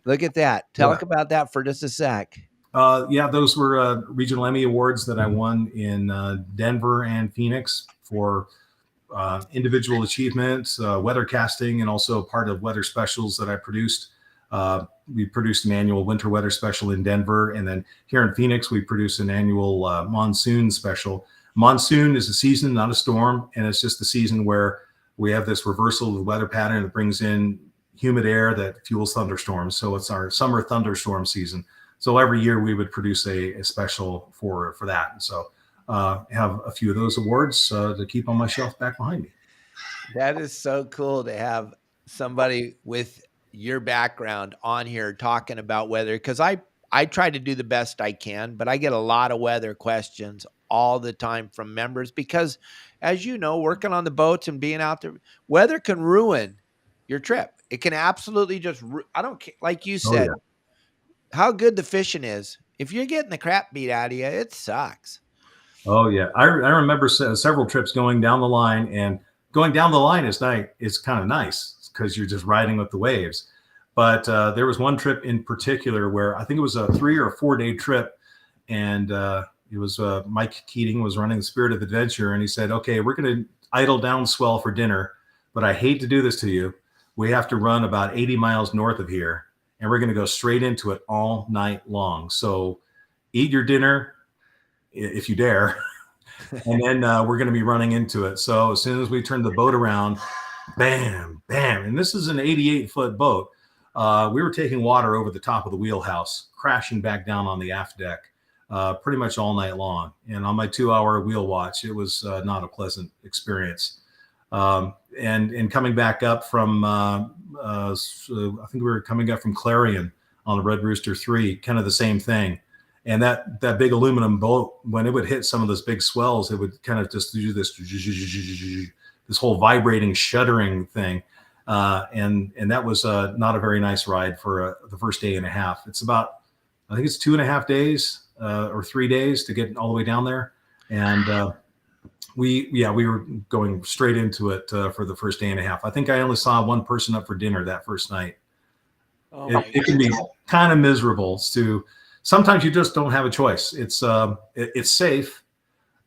Look at that. Talk about that for just a sec. Those were regional Emmy awards that I won in Denver and Phoenix for individual achievements, weather casting, and also part of weather specials that I produced. We produced an annual winter weather special in Denver. And then here in Phoenix, we produce an annual monsoon special. Monsoon is a season, not a storm. And it's just the season where we have this reversal of the weather pattern that brings in humid air that fuels thunderstorms. So it's our summer thunderstorm season. So every year we would produce a special for that. And so have a few of those awards to keep on my shelf back behind me. That is so cool to have somebody with your background on here talking about weather, because I I try to do the best I can, but I get a lot of weather questions all the time from members because, as you know, working on the boats and being out there, weather can ruin your trip. It can absolutely just, I don't care. Like you Oh said, yeah. how good the fishing is. If you're getting the crap beat out of you, it sucks. Oh yeah. I remember several trips going down the line, and going down the line is nice. It's kind of nice because you're just riding with the waves. But there was one trip in particular where I think it was a 3 or 4 day trip, and it was Mike Keating was running the Spirit of Adventure, and he said, "Okay, we're going to idle down swell for dinner, but I hate to do this to you. We have to run about 80 miles north of here, and we're going to go straight into it all night long. So eat your dinner if you dare, and then we're going to be running into it." So as soon as we turned the boat around, bam, bam, and this is an 88-foot boat. We were taking water over the top of the wheelhouse, crashing back down on the aft deck, pretty much all night long. And on my 2-hour wheel watch, it was not a pleasant experience. And coming back up from, so I think we were coming up from Clarion on the Red Rooster 3, kind of the same thing. And that big aluminum boat, when it would hit some of those big swells, it would kind of just do this whole vibrating, shuddering thing. And that was not a very nice ride for the first day and a half. It's about, I think it's 2.5 days or 3 days to get all the way down there. And we were going straight into it for the first day and a half. I think I only saw one person up for dinner that first night. Oh It can be kind of miserable to, sometimes you just don't have a choice. It's safe,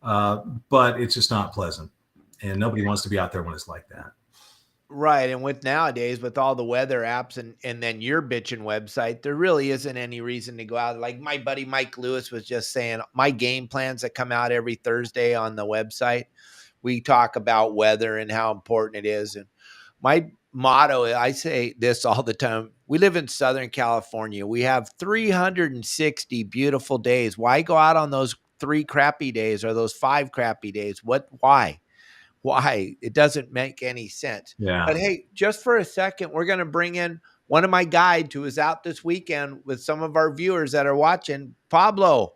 but it's just not pleasant. And nobody wants to be out there when it's like that. Right. And with nowadays, with all the weather apps and then your bitchin' website, there really isn't any reason to go out. Like my buddy Mike Lewis was just saying, my game plans that come out every Thursday on the website, we talk about weather and how important it is. And my motto, I say this all the time. We live in Southern California. We have 360 beautiful days. Why go out on those 3 crappy days or those 5 crappy days? Why? Why? It doesn't make any sense. Yeah. But hey, just for a second, we're going to bring in one of my guides who is out this weekend with some of our viewers that are watching. Pablo,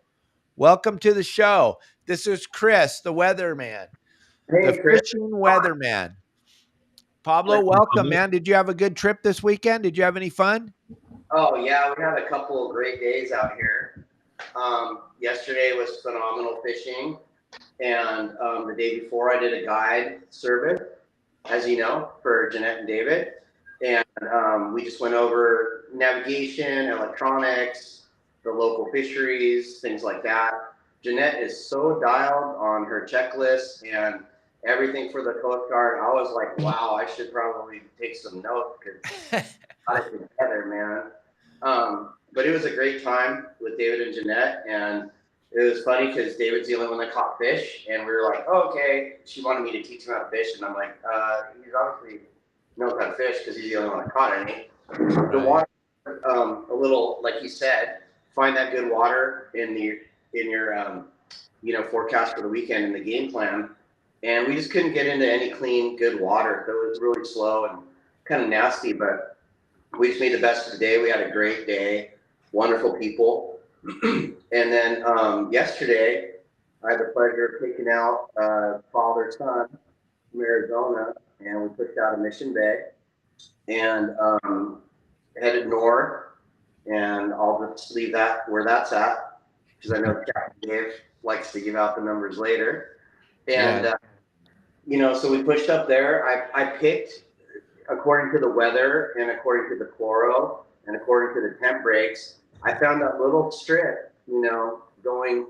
welcome to the show. This is Chris, the weatherman, the Hey, Chris. fishing weatherman. Pablo, welcome, man. Did you have a good trip this weekend? Did you have any fun? Oh, yeah, we had a couple of great days out here. Yesterday was phenomenal fishing. And the day before, I did a guide service, as you know, for Jeanette and David. And we just went over navigation, electronics, the local fisheries, things like that. Jeanette is so dialed on her checklist and everything for the Coast Guard. I was like, wow, I should probably take some notes because I got it together, man. But it was a great time with David and Jeanette, and it was funny because David's the only one that caught fish, and we were like, oh, okay. She wanted me to teach him how to fish, and I'm like, he's obviously knows how to fish because he's the only one that caught any. The water, a little, like he said, find that good water in your forecast for the weekend in the game plan. And we just couldn't get into any clean, good water. So it was really slow and kind of nasty, but we just made the best of the day. We had a great day, wonderful people. And then yesterday, I had the pleasure of taking out father-son from Arizona, and we pushed out of Mission Bay and headed north. And I'll just leave that where that's at because I know Captain Dave likes to give out the numbers later. And so we pushed up there. I picked, according to the weather and according to the chloro and according to the temp breaks, I found that little strip, going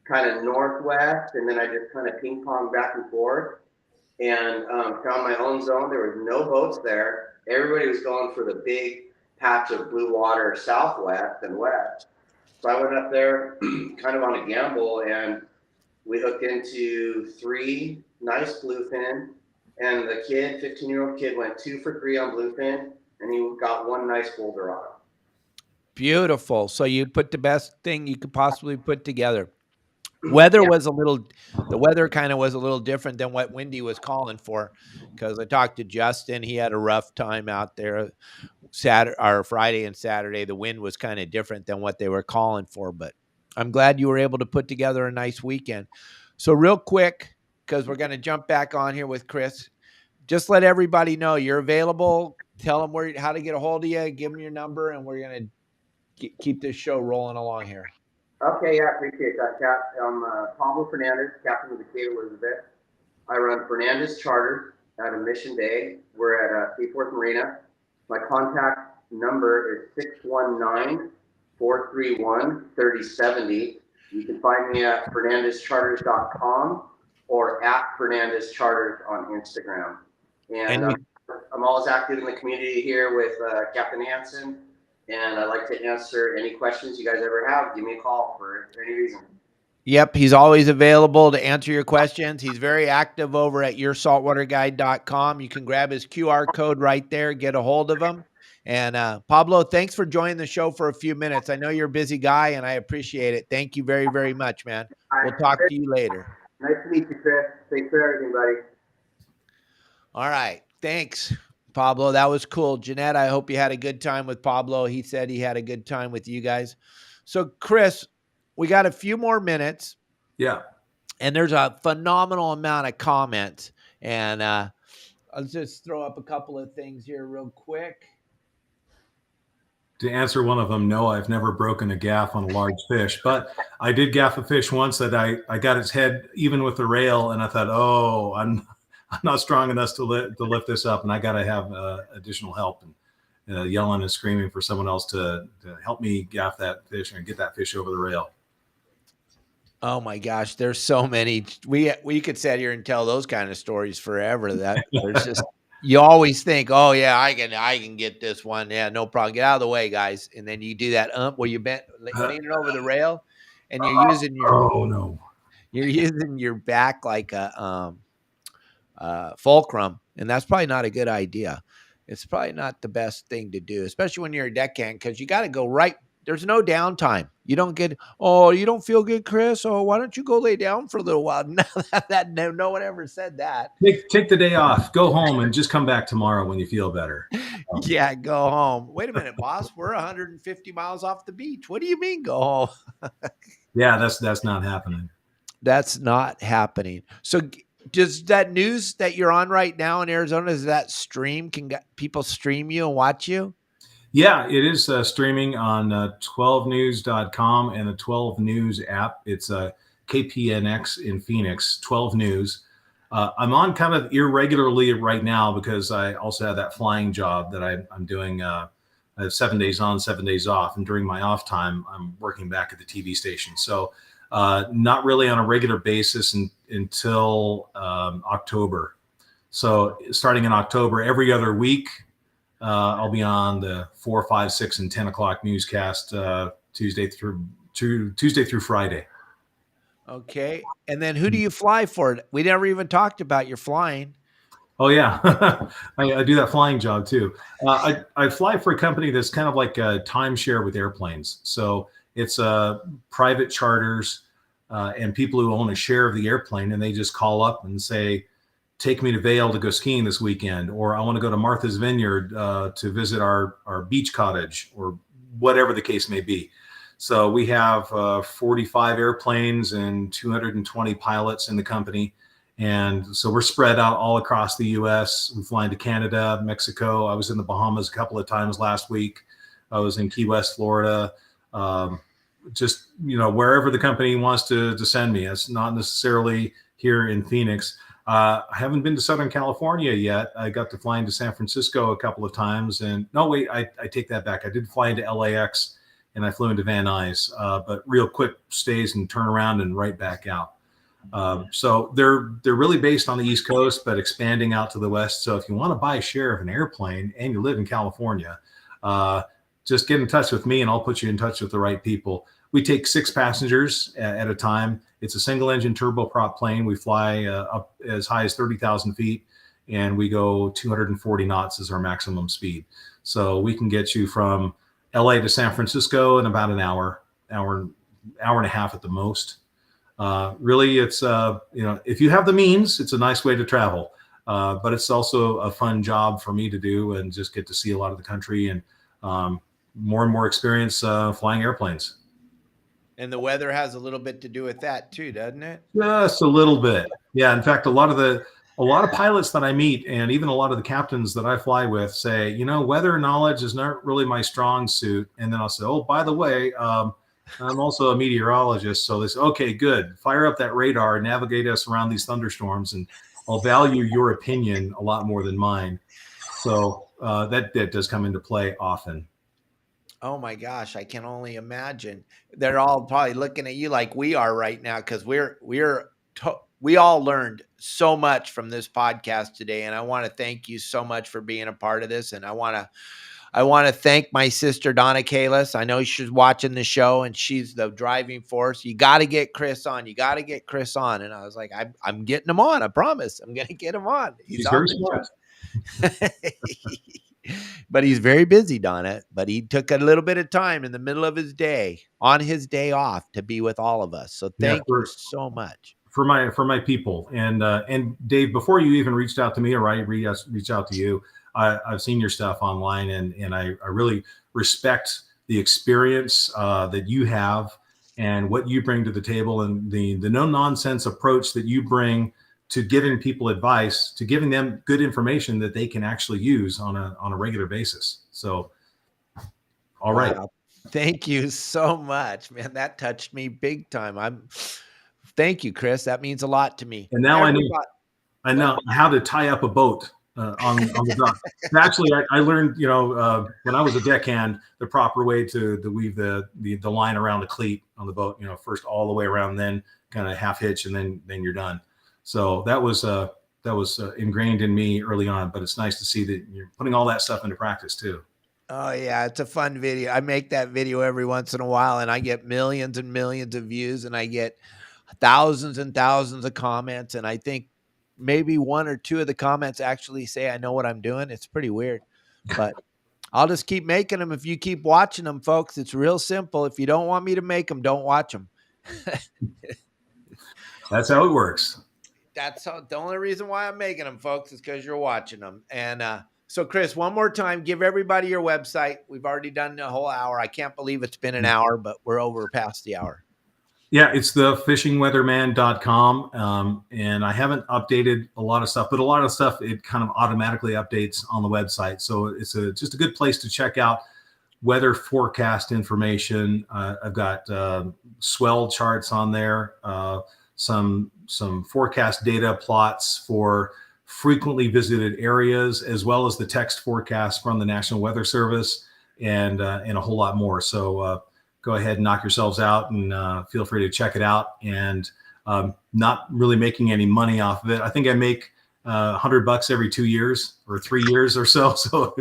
kind of northwest, and then I just kind of ping pong back and forth and found my own zone. There was no boats there. Everybody was going for the big patch of blue water southwest and west. So I went up there kind of on a gamble, and we hooked into 3 nice bluefin, and the kid, 15-year-old kid, went 2 for 3 on bluefin, and he got 1 nice full Dorado. Beautiful. So you put the best thing you could possibly put together. Weather was the weather kind of was a little different than what Wendy was calling for, because I talked to Justin. He had a rough time out there. Saturday or Friday and Saturday, the wind was kind of different than what they were calling for, but I'm glad you were able to put together a nice weekend. So real quick, because we're going to jump back on here with Chris, just let everybody know you're available. Tell them how to get a hold of you, give them your number, and we're going to keep this show rolling along here. Okay, yeah, appreciate that, Cap. I'm Pablo Fernandez, captain of the Kate Elizabeth. I run Fernandez Charters out of Mission Bay. We're at Seaforth Marina. My contact number is 619-431-3070. You can find me at fernandezcharters.com or at FernandezCharters on Instagram. And I'm always active in the community here with Captain Hansen, and I'd like to answer any questions you guys ever have. Give me a call for any reason. Yep, he's always available to answer your questions. He's very active over at yoursaltwaterguide.com. You can grab his QR code right there, get a hold of him. And Pablo, thanks for joining the show for a few minutes. I know you're a busy guy, and I appreciate it. Thank you very, very much, man. We'll talk to you later. Nice to meet you, Chris. Thanks for everything, buddy. All right. Thanks, Pablo. That was cool. Jeanette, I hope you had a good time with Pablo. He said he had a good time with you guys. So, Chris, we got a few more minutes. Yeah. And there's a phenomenal amount of comments. And I'll just throw up a couple of things here real quick. To answer one of them, no, I've never broken a gaff on a large fish, but I did gaff a fish once that I got its head even with the rail, and I thought, oh, I'm not strong enough to lift this up, and I got to have additional help, and yelling and screaming for someone else to help me gaff that fish and get that fish over the rail. Oh my gosh, there's so many. We could sit here and tell those kind of stories forever. That there's just you always think, oh yeah, I can get this one. Yeah, no problem. Get out of the way, guys. And then you do that where you leaning over the rail, and you're using you're using your back like a fulcrum, and that's probably not a good idea. It's probably not the best thing to do, especially when you're a deckhand, because you got to go right. There's no downtime. You don't get, oh, you don't feel good, Chris? Oh, why don't you go lay down for a little while? No one ever said that. Take the day off, go home, and just come back tomorrow when you feel better. Yeah, go home. Wait a minute, boss. We're 150 miles off the beach. What do you mean go home? Yeah, that's not happening. That's not happening. So does that news that you're on right now in Arizona, is that stream? Can people stream you and watch you? Yeah, it is streaming on 12news.com and the 12 News app. It's KPNX in Phoenix, 12 News. I'm on kind of irregularly right now because I also have that flying job that I'm doing 7 days on, 7 days off. And during my off time, I'm working back at the TV station. So not really on a regular basis until October. So starting in October, every other week, I'll be on the 4, 5, 6, and 10 o'clock newscast Tuesday through Friday. Okay. And then who do you fly for? We never even talked about your flying. Oh, yeah. I do that flying job, too. I fly for a company that's kind of like a timeshare with airplanes. So it's private charters and people who own a share of the airplane, and they just call up and say, take me to Vail to go skiing this weekend, or I want to go to Martha's Vineyard to visit our beach cottage, or whatever the case may be. So we have 45 airplanes and 220 pilots in the company. And so we're spread out all across the U.S. We fly into Canada, Mexico. I was in the Bahamas a couple of times last week. I was in Key West, Florida. Just, wherever the company wants to send me. It's not necessarily here in Phoenix. I haven't been to Southern California yet. I got to fly into San Francisco a couple of times, and I take that back. I did fly into LAX and I flew into Van Nuys, but real quick stays and turn around and right back out. So they're really based on the East Coast, but expanding out to the West. So if you want to buy a share of an airplane and you live in California, just get in touch with me and I'll put you in touch with the right people. We take 6 passengers at a time. It's a single engine turboprop plane. We fly up as high as 30,000 feet and we go 240 knots is our maximum speed. So we can get you from LA to San Francisco in about an hour and a half at the most. Really, it's, if you have the means, it's a nice way to travel. but it's also a fun job for me to do and just get to see a lot of the country and more and more experience flying airplanes. And the weather has a little bit to do with that too, doesn't it? Just a little bit. Yeah. In fact, a lot of pilots that I meet and even a lot of the captains that I fly with say, you know, weather knowledge is not really my strong suit. And then I'll say, oh, by the way, I'm also a meteorologist. So they say, okay, good. Fire up that radar and navigate us around these thunderstorms. And I'll value your opinion a lot more than mine. So that does come into play often. Oh my gosh, I can only imagine. They're all probably looking at you like we are right now, because we all learned so much from this podcast today, and I want to thank you so much for being a part of this. And I want to thank my sister Donna Kalis. I know she's watching the show, and she's the driving force. You got to get Chris on. You got to get Chris on. And I was like, I'm getting him on. I promise. I'm going to get him on. He's very smart. But he's very busy, Donna. But he took a little bit of time in the middle of his day, on his day off, to be with all of us. So thank you so much for my people. And Dave, before you even reached out to me or I reached out to you, I've seen your stuff online, and I really respect the experience that you have and what you bring to the table, and the no nonsense approach that you bring to giving people advice, to giving them good information that they can actually use on a regular basis. So, all right. Wow. Thank you so much, man. That touched me big time. Thank you, Chris. That means a lot to me. And now I know how to tie up a boat on the dock. Actually, I learned, when I was a deckhand, the proper way to weave the line around the cleat on the boat. First all the way around, then kind of half hitch, and then you're done. So that was ingrained in me early on. But it's nice to see that you're putting all that stuff into practice too. Oh yeah, it's a fun video. I make that video every once in a while, and I get millions and millions of views, and I get thousands and thousands of comments. And I think maybe one or two of the comments actually say I know what I'm doing. It's pretty weird, but I'll just keep making them. If you keep watching them, folks, it's real simple. If you don't want me to make them, don't watch them. That's how it works. That's the only reason why I'm making them, folks, is because you're watching them. And so, Chris, one more time, give everybody your website. We've already done a whole hour. I can't believe it's been an hour, but we're over past the hour. Yeah, it's the fishingweatherman.com. And I haven't updated a lot of stuff, but a lot of stuff, it kind of automatically updates on the website. So it's just a good place to check out weather forecast information. I've got swell charts on there, some forecast data plots for frequently visited areas, as well as the text forecast from the National Weather Service, and a whole lot more. So go ahead and knock yourselves out, and feel free to check it out. And not really making any money off of it. I think I make $100 every 2 years or 3 years or so. So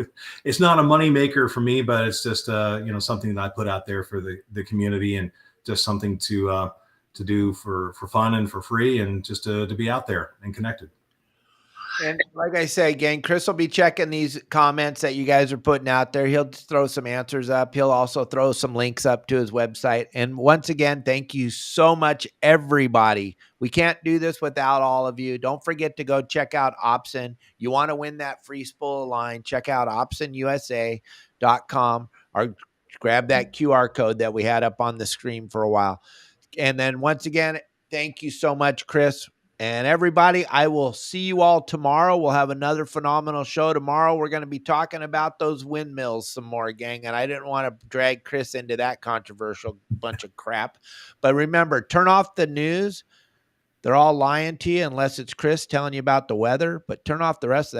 it's not a money maker for me, but it's just something that I put out there for the community, and just something to do for fun and for free, and just to be out there and connected. And like I say, again, Chris will be checking these comments that you guys are putting out there. He'll throw some answers up. He'll also throw some links up to his website. And once again, thank you so much, everybody. We can't do this without all of you. Don't forget to go check out Opsin. You want to win that free spool line, check out opsinusa.com, or grab that QR code that we had up on the screen for a while. And then once again, thank you so much, Chris. And everybody, I will see you all tomorrow. We'll have another phenomenal show tomorrow. We're going to be talking about those windmills some more, gang. And I didn't want to drag Chris into that controversial bunch of crap. But remember, turn off the news. They're all lying to you unless it's Chris telling you about the weather. But turn off the rest of that.